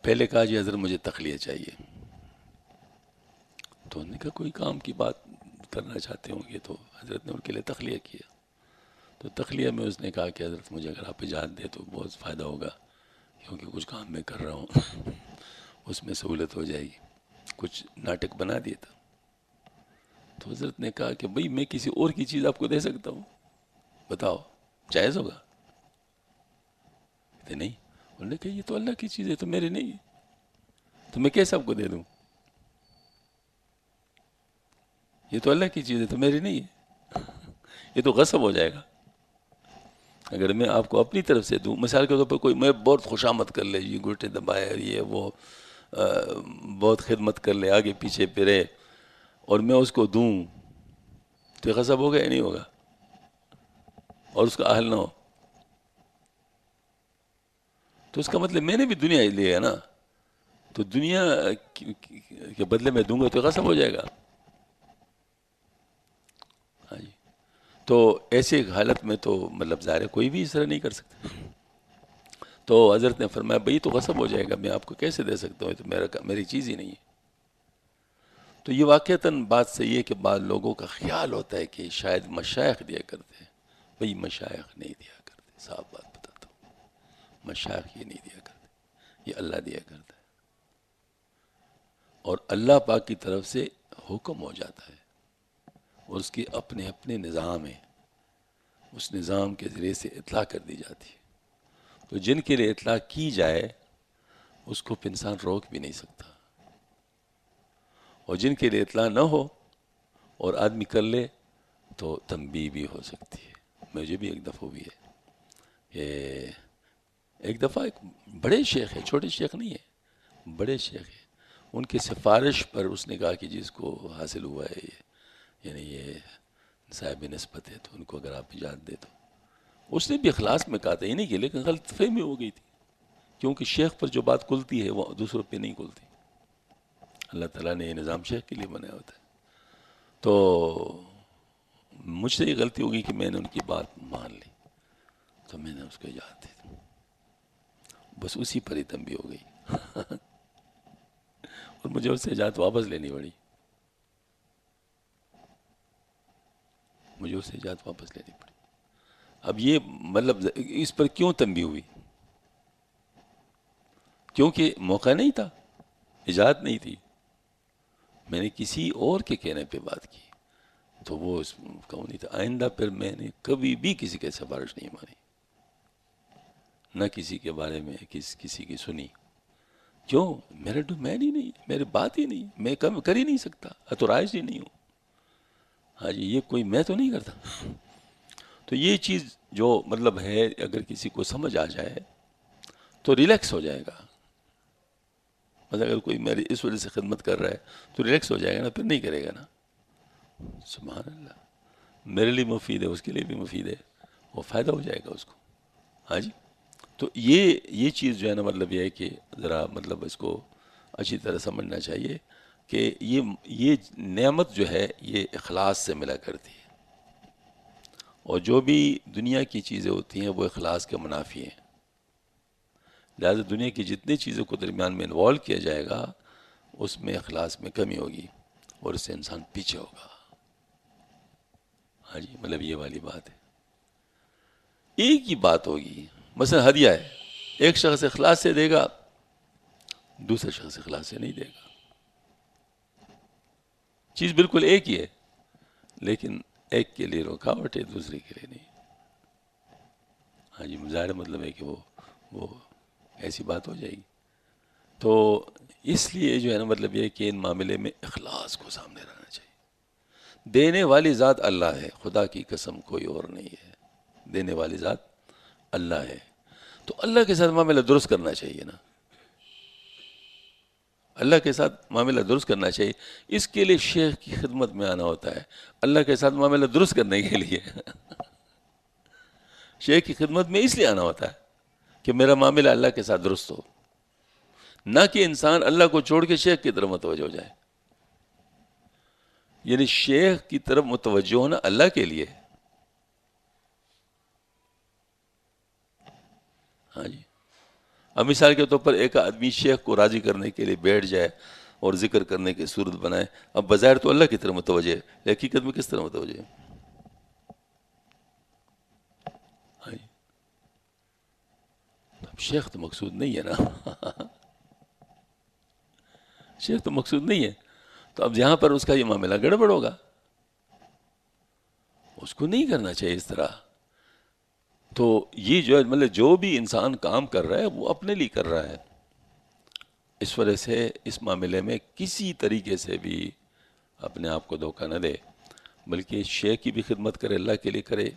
پہلے کہا جی حضرت مجھے تخلیہ چاہیے. تو انہوں نے کہا کوئی کام کی بات کرنا چاہتے ہوں گے تو حضرت نے ان کے لیے تخلیہ کیا. تو تخلیہ میں اس نے کہا کہ حضرت مجھے اگر آپ اجازت دے تو بہت فائدہ ہوگا کیونکہ کچھ کام میں کر رہا ہوں اس میں سہولت ہو جائے گی. کچھ ناٹک بنا دیا تھا. تو حضرت نے کہا کہ بھئی میں کسی اور کی چیز آپ کو دے سکتا ہوں، بتاؤ جائز ہوگا؟ کہتے نہیں. انہوں نے کہا یہ تو اللہ کی چیز ہے تو میری نہیں ہے، تو میں کیسے آپ کو دے دوں؟ یہ تو اللہ کی چیز ہے تو میری نہیں ہے. یہ تو غصب ہو جائے گا اگر میں آپ کو اپنی طرف سے دوں. مثال کے طور پر کوئی میں بہت خوشامد کر لے، جی گھٹے دبائے یہ وہ بہت خدمت کر لے، آگے پیچھے پھرے، اور میں اس کو دوں تو یہ غصب ہوگا یا نہیں ہوگا؟ اور اس کا اہل نہ ہو تو اس کا مطلب میں نے بھی دنیا لی ہے نا. تو دنیا کے بدلے میں دوں گا تو غصب ہو جائے گا. ہاں جی. تو ایسے حالت میں تو مطلب ظاہر ہے کوئی بھی اس طرح نہیں کر سکتا. تو حضرت نے فرمایا بھئی تو غصب ہو جائے گا، میں آپ کو کیسے دے سکتا ہوں، یہ تو میری چیز ہی نہیں ہے. تو یہ واقعتاً بات صحیح ہے کہ بعض لوگوں کا خیال ہوتا ہے کہ شاید مشائخ دیا کرتے ہیں. بھئی مشائخ نہیں دیا کرتے، صاف بات بتاتا ہوں. مشائخ یہ نہیں دیا کرتے، یہ اللہ دیا کرتا ہے. اور اللہ پاک کی طرف سے حکم ہو جاتا ہے اور اس کے اپنے اپنے نظام ہیں، اس نظام کے ذریعے سے اطلاع کر دی جاتی ہے. تو جن کے لیے اطلاع کی جائے اس کو انسان روک بھی نہیں سکتا، اور جن کے لیے اطلاع نہ ہو اور آدمی کر لے تو تنبیہ بھی ہو سکتی ہے. مجھے بھی ایک دفعہ ہوئی ہے کہ ایک دفعہ ایک بڑے شیخ ہے، چھوٹے شیخ نہیں ہے، بڑے شیخ ہیں، ان کی سفارش پر اس نے کہا کہ جس کو حاصل ہوا ہے یعنی یہ صاحب نسبت ہے تو ان کو اگر آپ اجازت دے تو اس نے بھی اخلاص میں کہا تھا، یہ نہیں کہ، لیکن غلط فہمی ہو گئی تھی، کیونکہ شیخ پر جو بات کھلتی ہے وہ دوسروں پہ نہیں کھلتی. اللہ تعالیٰ نے یہ نظام شیخ کے لیے بنایا ہوتا ہے. تو مجھ سے یہ غلطی ہوگی کہ میں نے ان کی بات مان لی، تو میں نے اس کو اجازت دے دی، بس اسی پر ہی تنبیہ ہو گئی اور مجھے اس سے اجازت واپس لینی پڑی، مجھے اس سے اجازت واپس لینی پڑی. اب یہ مطلب اس پر کیوں تنبیہ ہوئی؟ کیونکہ موقع نہیں تھا، اجازت نہیں تھی، میں نے کسی اور کے کہنے پہ بات کی تو وہ اس کا نہیں تھا. آئندہ پھر میں نے کبھی بھی کسی کے سفارش نہیں مانی، نہ کسی کے بارے میں کسی کی سنی. کیوں؟ میرا ڈومین ہی نہیں، میری بات ہی نہیں، میں کر ہی نہیں سکتا، اتورائز ہی نہیں ہوں. ہاں جی، یہ کوئی میں تو نہیں کرتا. تو یہ چیز جو مطلب ہے اگر کسی کو سمجھ آ جائے تو ریلیکس ہو جائے گا. مطلب اگر کوئی میری اس وجہ سے خدمت کر رہا ہے تو ریلیکس ہو جائے گا نا، پھر نہیں کرے گا نا. سبحان اللہ، میرے لیے مفید ہے، اس کے لیے بھی مفید ہے، وہ فائدہ ہو جائے گا اس کو. ہاں جی. تو یہ چیز جو ہے نا، مطلب یہ ہے کہ ذرا مطلب اس کو اچھی طرح سمجھنا چاہیے کہ یہ نعمت جو ہے یہ اخلاص سے ملا کرتی ہے، اور جو بھی دنیا کی چیزیں ہوتی ہیں وہ اخلاص کے منافی ہیں. لہٰذا دنیا کی جتنی چیزوں کو درمیان میں انوالو کیا جائے گا اس میں اخلاص میں کمی ہوگی اور اس سے انسان پیچھے ہوگا. ہاں جی، مطلب یہ والی بات ہے. ایک ہی بات ہوگی، مثلا ہدیہ ہے، ایک شخص اخلاص سے دے گا، دوسرا شخص اخلاص سے نہیں دے گا. چیز بالکل ایک ہی ہے لیکن ایک کے لیے رکاوٹ ہے، دوسرے کے لیے نہیں. ہاں جی، ظاہر مطلب ہے کہ وہ ایسی بات ہو جائے گی. تو اس لیے جو ہے نا مطلب یہ کہ ان معاملے میں اخلاص کو سامنے رہنا چاہیے. دینے والی ذات اللہ ہے، خدا کی قسم کوئی اور نہیں ہے. دینے والی ذات اللہ ہے، تو اللہ کے ساتھ معاملہ درست کرنا چاہیے نا، اللہ کے ساتھ معاملہ درست کرنا چاہیے. اس کے لیے شیخ کی خدمت میں آنا ہوتا ہے، اللہ کے ساتھ معاملہ درست کرنے کے لیے شیخ کی خدمت میں اس لیے آنا ہوتا ہے کہ میرا معاملہ اللہ کے ساتھ درست ہو، نہ کہ انسان اللہ کو چھوڑ کے شیخ کی طرف متوجہ ہو جائے. یعنی شیخ کی طرف متوجہ ہونا اللہ کے لیے. ہاں جی. اب مثال کے طور پر ایک آدمی شیخ کو راضی کرنے کے لیے بیٹھ جائے اور ذکر کرنے کی صورت بنائے، اب بظاہر تو اللہ کی طرف متوجہ ہے، حقیقت میں کس طرح متوجہ ہے؟ ہاں جی. اب شیخ تو مقصود نہیں ہے نا شیخ تو مقصود نہیں ہے. تو اب یہاں پر اس کا یہ معاملہ گڑبڑ ہوگا، اس کو نہیں کرنا چاہیے اس طرح. تو یہ جو ہے مطلب جو بھی انسان کام کر رہا ہے وہ اپنے لیے کر رہا ہے. اس وجہ سے اس معاملے میں کسی طریقے سے بھی اپنے آپ کو دھوکہ نہ دے، بلکہ شیخ کی بھی خدمت کرے، اللہ کے لیے کرے.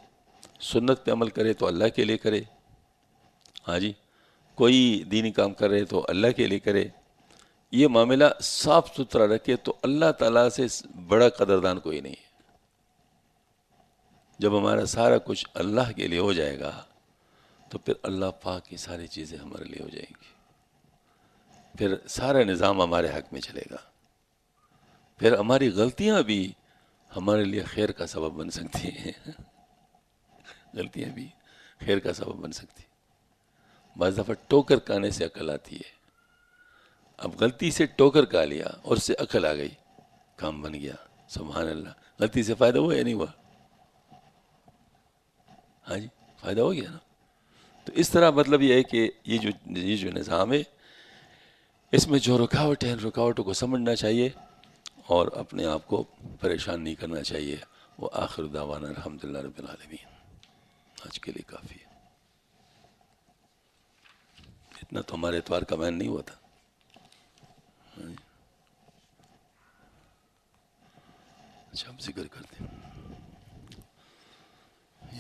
سنت پہ عمل کرے تو اللہ کے لیے کرے. ہاں جی. کوئی دینی کام کر رہے تو اللہ کے لیے کرے. یہ معاملہ صاف ستھرا رکھے تو اللہ تعالیٰ سے بڑا قدردان کوئی نہیں ہے. جب ہمارا سارا کچھ اللہ کے لیے ہو جائے گا تو پھر اللہ پاک کی ساری چیزیں ہمارے لیے ہو جائیں گی. پھر سارا نظام ہمارے حق میں چلے گا. پھر ہماری غلطیاں بھی ہمارے لیے خیر کا سبب بن سکتی ہیں غلطیاں بھی خیر کا سبب بن سکتی ہیں. بعض دفعہ ٹوکر کھانے سے عقل آتی ہے. اب غلطی سے ٹوکر کھا لیا اور اس سے عقل آ گئی، کام بن گیا. سبحان اللہ. غلطی سے فائدہ ہوا یا نہیں ہوا؟ ہاں جی، فائدہ ہو گیا نا. تو اس طرح مطلب یہ ہے کہ یہ جو نظام ہے اس میں جو رکاوٹ ہے ان رکاوٹوں کو سمجھنا چاہیے اور اپنے آپ کو پریشان نہیں کرنا چاہیے. وہ آخر دعوانا الحمدللہ رب العالمین. آج کے لیے کافی ہے. اتنا تو ہمارے اتوار کا بیان نہیں ہوا تھا. اچھا اب ذکر کرتے ہیں.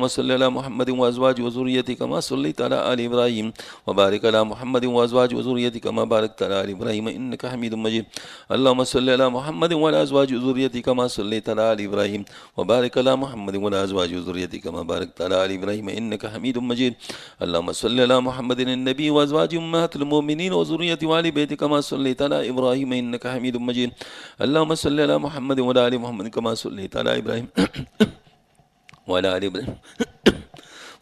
اللهم صل على محمد وأزواجه وذريته كما صليت على آل إبراهيم وبارك على محمد وأزواجه وذريته كما باركت على آل إبراهيم إنك حميد مجيد اللهم صل على محمد وعلى أزواجه وذريته كما صليت على آل إبراهيم وبارك على محمد وعلى أزواجه وذريته كما باركت على آل إبراهيم إنك حميد مجيد اللهم صل على محمد النبي وأزواجه أمهات المؤمنين وذريته وآل بيته كما صليت على إبراهيم إنك حميد مجيد اللهم صل على محمد وعلى آل محمد كما صليت على إبراهيم وعلى آل إبراهيم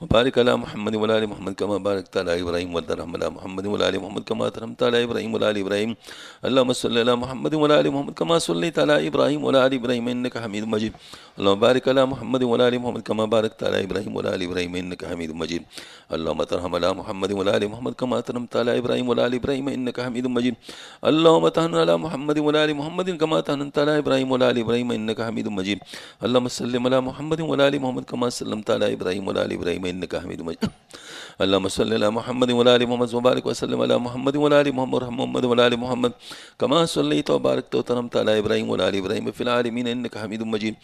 وبارك على محمد وعلى آل محمد كما باركت على إبراهيم وارحم على محمد وعلى آل محمد كما رحمت على إبراهيم وعلى آل إبراهيم اللهم صل على محمد وعلى آل محمد كما صليت على إبراهيم وعلى آل إبراهيم إنك حميد مجيد اللهم بارك على محمد وعلى آل محمد كما باركت على إبراهيم وعلى آل إبراهيم إنك حميد مجيد اللهم ارحم على محمد وعلى آل محمد كما رحمت على إبراهيم وعلى آل إبراهيم إنك حميد مجيد اللهم تهن على محمد وعلى آل محمد كما تهنت على إبراهيم وعلى آل إبراهيم إنك حميد مجيد اللهم سلم على محمد وعلى آل محمد كما سلمت على إبراهيم وعلى آل إبراهيم إنك حميد مجيد اللهم صل على محمد وعلى آل محمد وبارك وسلم على محمد وعلى آل محمد وارحم محمد وعلى آل محمد كما صليت وباركت وترحمت على إبراهيم وعلى آل إبراهيم في العالمين إنك حميد مجيد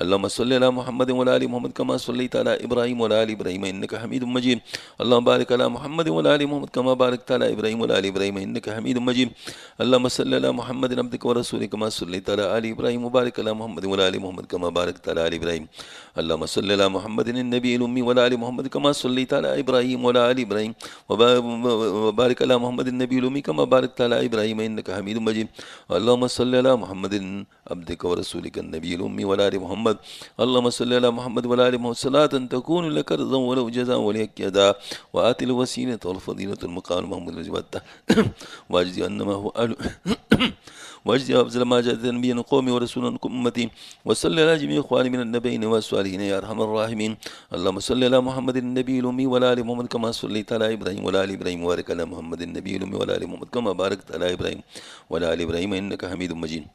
اللهم صل على محمد وعلى آل محمد كما صليت على إبراهيم وعلى آل إبراهيم إنك حميد مجيد اللهم بارك على محمد وعلى آل محمد كما باركت على إبراهيم وعلى آل إبراهيم إنك حميد مجيد اللهم صل على محمد عبدك ورسولك كما صليت على آل إبراهيم وبارك على محمد وعلى آل محمد كما باركت على آل إبراهيم اللهم صل على محمد النبي الأمي وعلى آل محمد كما صليت على إبراهيم وعلى آل إبراهيم وبارك على محمد النبي الأمي كما باركت على إبراهيم إنك حميد مجيد اللهم صل على محمد عبدك ورسولك النبي الأمي وعلى آل محمد اللهم صل على محمد وعلى آل محمد صلاة تكون لك رضا ولو جزاء وليك يدا وآت الوسيلة والفضيلة المقام محمد الجبتة واجزي أنما هو أهل واجزي أفضل ما جاءت نبيا قومي ورسولا أمتي وصل على جميع إخواني من النبيين والصالحين يا أرحم الراحمين اللهم صل على محمد النبي الأمي وعلى آل محمد كما صليت على إبراهيم وعلى آل إبراهيم وبارك على محمد النبي الأمي وعلى آل محمد كما باركت على إبراهيم وعلى آل إبراهيم إنك حميد مجيد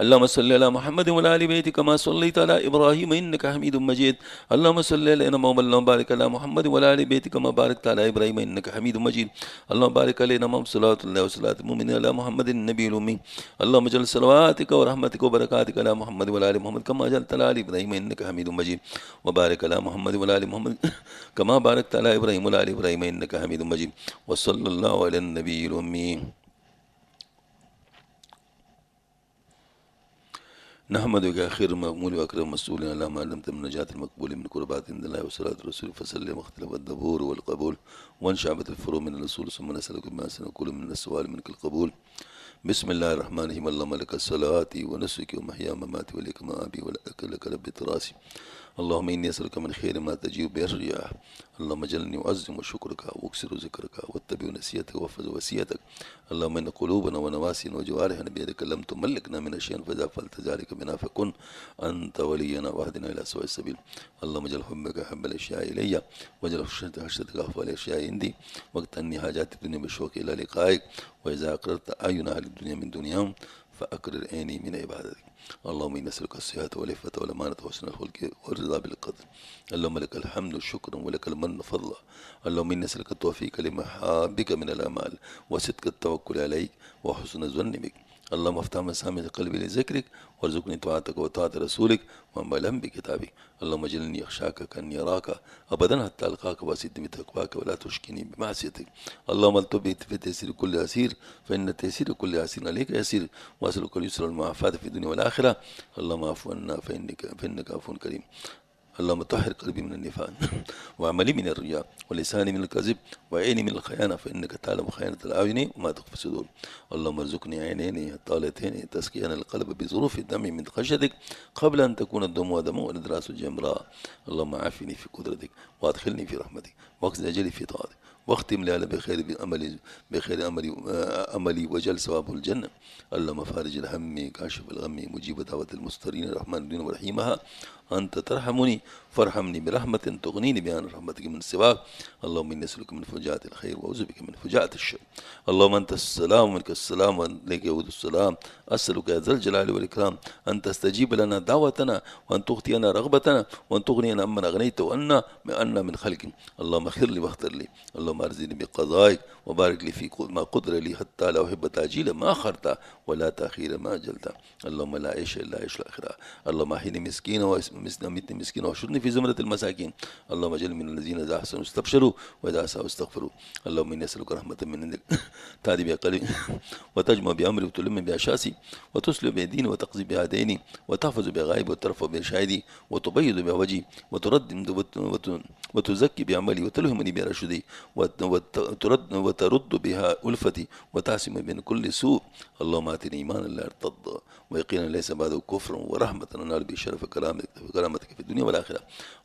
اللهم صل على محمد وعلى آل بيته كما صليت على إبراهيم إنك حميد مجيد اللهم صل علينا اللهم بارك على محمد وعلى آل بيته كما باركت على إبراهيم إنك حميد مجيد اللهم بارك علينا صلاة الله وصلاة المؤمنين على محمد النبي الأمي اللهم اجعل صلواتك ورحمتك وبركاتك على محمد وعلى آل محمد كما جعلت على آل إبراهيم إنك حميد مجيد وبارك على محمد وعلى آل محمد كما باركت على إبراهيم وعلى آل إبراهيم إنك حميد مجيد وصلى الله على النبي الأمي نحمدك يا خير المأمول وأكرم مسؤول على ما علمت من نجاة المقبول من قربات عند الله وصلاة الرسول فسلم واختلف الدبور والقبول وانشعبت الفروع من الرسول ثم نسألك ما سنقول من السؤال منك القبول بسم الله الرحمن الرحيم اللهم لك الصلاة ونسك ومحيا ومماتي ولك مآبي ولك رب تراسي اللهم إني أسألك من خير ما تجيب به الرياح اللهم اجعلني أعظم شكرك وأكثر ذكرك واتبع نسيتك واحفظ وصيتك اللهم إن قلوبنا ونواسينا وجوارحنا بيدك لم تملكنا من شيء فإذا فعلت ذلك بنا فكن أنت ولينا واهدنا إلى سواء السبيل اللهم اجعل حبك أحب الأشياء إلي واجعل خشيتك أخفى الأشياء عندي واقتني حاجات الدنيا بالشوق إلى لقائك وإذا أقررت أعين أهل الدنيا من دنياهم فأقرر عيني من عبادتك اللهم إني أسألك الصحة والعفة والأمانة وحسن الخلق والرضا بالقدر اللهم لك الحمد شكرا ولك المن فضلا اللهم إني أسألك التوفيق لمحابك من الأعمال وصدق التوكل عليك وحسن الظن بك اللهم افتح مسامع قلبي لذكرك وارزقني طاعتك وطاعة رسولك وعملا بكتابك اللهم اجعلني أخشاك كأني أراك أبدا حتى ألقاك وأسد بتقواك ولا تشكني بمعصيتك اللهم التب في تيسير كل أسير فإن تيسير كل أسير عليك يسير وأسألك اليسر والمعافاة في الدنيا والآخرة اللهم عفو عنا فإنك عفو كريم اللهم طهر قلبي من النفاق وعملي من الرياء ولساني من الكذب وعيني من الخيانة فإنك تعلم خيانة الأعين وما تخفي الصدور اللهم ارزقني عينين طالتين تسقين القلب بظروف الدم من خشيتك قبل أن تكون الدم دما والأدراس جمراء اللهم عافني في قدرتك وأدخلني في رحمتك واقض أجلي في طاعتك واختم لي بخير أملي وجل ثواب الجنة اللهم فارج الهم كاشف الغم مجيب دعوة المسترين الرحمن الدين ورحيمها أنت ترحمني فارحمني برحمة تغنيني بأن رحمتك من سواك اللهم إني أسألك من فجاءة الخير وأعوذ بك من فجاءة الشر اللهم أنت السلام ومنك السلام وإليك يعود السلام أسألك يا ذا الجلال والإكرام أن تستجيب لنا دعوتنا وأن تغطينا رغبتنا وأن تغنينا عمن أغنيت وأنا من خلقك اللهم اغفر لي واختر لي اللهم اللهم ارزقني بقضائك وبارك لي في ما قدر لي حتى لا أحب تعجيل ما أخرت ولا تأخير ما أجلت. اللهم لا عيش إلا عيش الآخرة. اللهم أحيني مسكينا وأمتني مسكينا واحشرني في زمرة المساكين. اللهم اجعلني من الذين إذا أحسنوا استبشروا وإذا أساءوا استغفروا. اللهم إني أسألك رحمة من عندك تهدي بها قلبي وتجمع بأمري وتلم بها شاسي وتسلم بها ديني وتقضي بها ديني وتحفظ بها غائبي وترفع بها شاهدي وتبيض بها وجهي وتزكي بعملي وتلهمني بها رشدي وترد بها ألفتي وتعصم بين كل سوء. اللهم آتني إيمانا لا يرتض ويقينا ليس بعده كفر ورحمة ننال به شرف كرامتك في الدنيا والآخرة.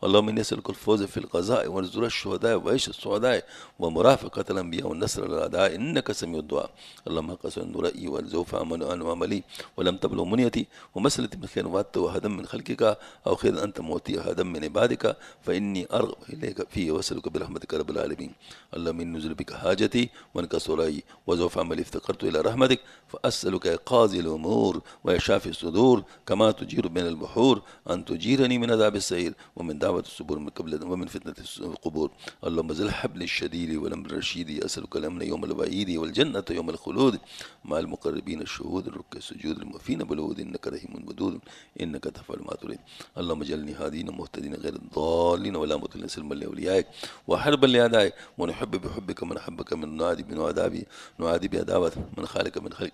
اللهم إني أسألك الفوز في القضاء ونزول الشهداء وعيش السعداء ومرافقة الأنبياء والنصر على الأعداء إنك سميع الدعاء. اللهم قسم رأيي والزوف عملي ولم تبلغ منيتي ومسألتي من خير وعدت وهدم من خلقك أو خير أنت موتي هدم من عبادك فإني أرغب إليك فيه وأسألك برحمتك رب العالمين. اللهم إني نزل بك حاجتي وانكسر رأيي وزوف عملي افتقرت إلى رحمتك فأسألك يا قاضي الأمور ويا شافي الصدور كما تجير بين البحور أن تجيرني من عذاب السعير ومن دعوة الصبور من قبل ومن فتنة القبور. اللهم ذل الحبل الشديد والأمر الرشيد أسألك الأمن يوم الوعيد والجنة يوم الخلود مع المقربين الشهود الركع السجود الموفين بالوعود إنك رحيم ودود إنك تفعل ما تريد. اللهم اجعلني هادين مهتدين غير الضالين ولا مضلين سلما لأوليائك وحربا لأعدائك ونحب بحبك من أحبك من نعادي بعداوة من خالق من خلق.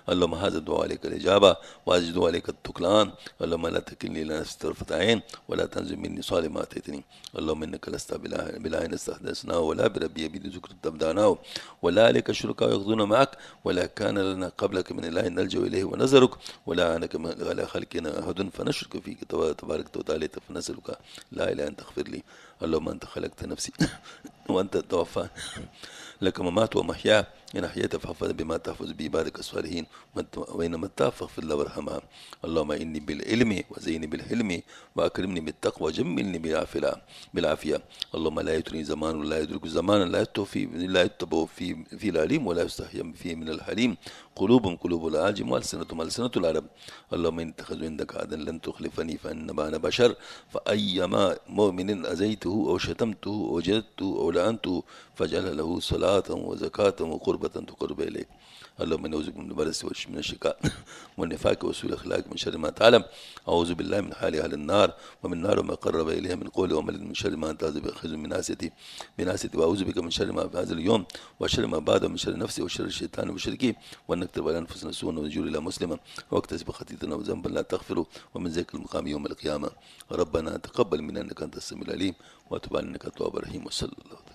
اللهم هذا الدعاء عليك الإجابة وهذا الدعاء عليك التكلان. اللهم لا تكلني إلى نفسي طرفة عين ولا تنزل مني صالح ما أتيتني. اللهم إنك لست بالعين استحدثناه ولا بربي يبيد ذكر تبدعناه ولا عليك الشركاء يغضون معك ولا كان لنا قبلك من إله نلجأ إليه ونذرك ولا عنك على خلقنا أحد فنشرك فيك تبارك وتعالى فنسألك لا إله أن تغفر لي. اللهم أنت خلقت نفسي وأنت توفى لك ممات ومحيا إن أحييت فاحفظ بما تحفظ بعبادك الصالحين وإن مت فاغفر له وارحمها. اللهم إني بالعلم وزيني بالحلم وأكرمني بالتقوى وجملني بالعافية. اللهم لا يترني زمان ولا يدرك زمانا لا يتبع في العليم ولا يستحيا فيه من الحليم. قلوب العاجم وألسنة العرب. اللهم إن اتخذوا عندك عهدا لن تخلفني فإنما أنا بشر فأيما مؤمن أذيته أو شتمته أو جلدته أو لعنته فاجعل له صلاة وزكاة وقربة تقرب إليك. اللهم نعوذ بك من البرص من الشقاء والنفاق وسوء الأخلاق من شر ما تعلم. أعوذ بالله من حال أهل النار ومن نار ما قرب إليها من قول وعمل من شر ما أنت بآخذ من ناستي وأعوذ بك من شر ما في هذا اليوم وشر ما بعد من شر نفسي وشر الشيطان وشركي وأن نكتب على أنفسنا سوءا ونجور إلى مسلما واكتسب خطيئتنا وذنبا لا تغفره ومن ذاك المقام يوم القيامة. ربنا تقبل منا إنك أنت السميع العليم وتب علينا إنك التواب الرحيم. وصلى الله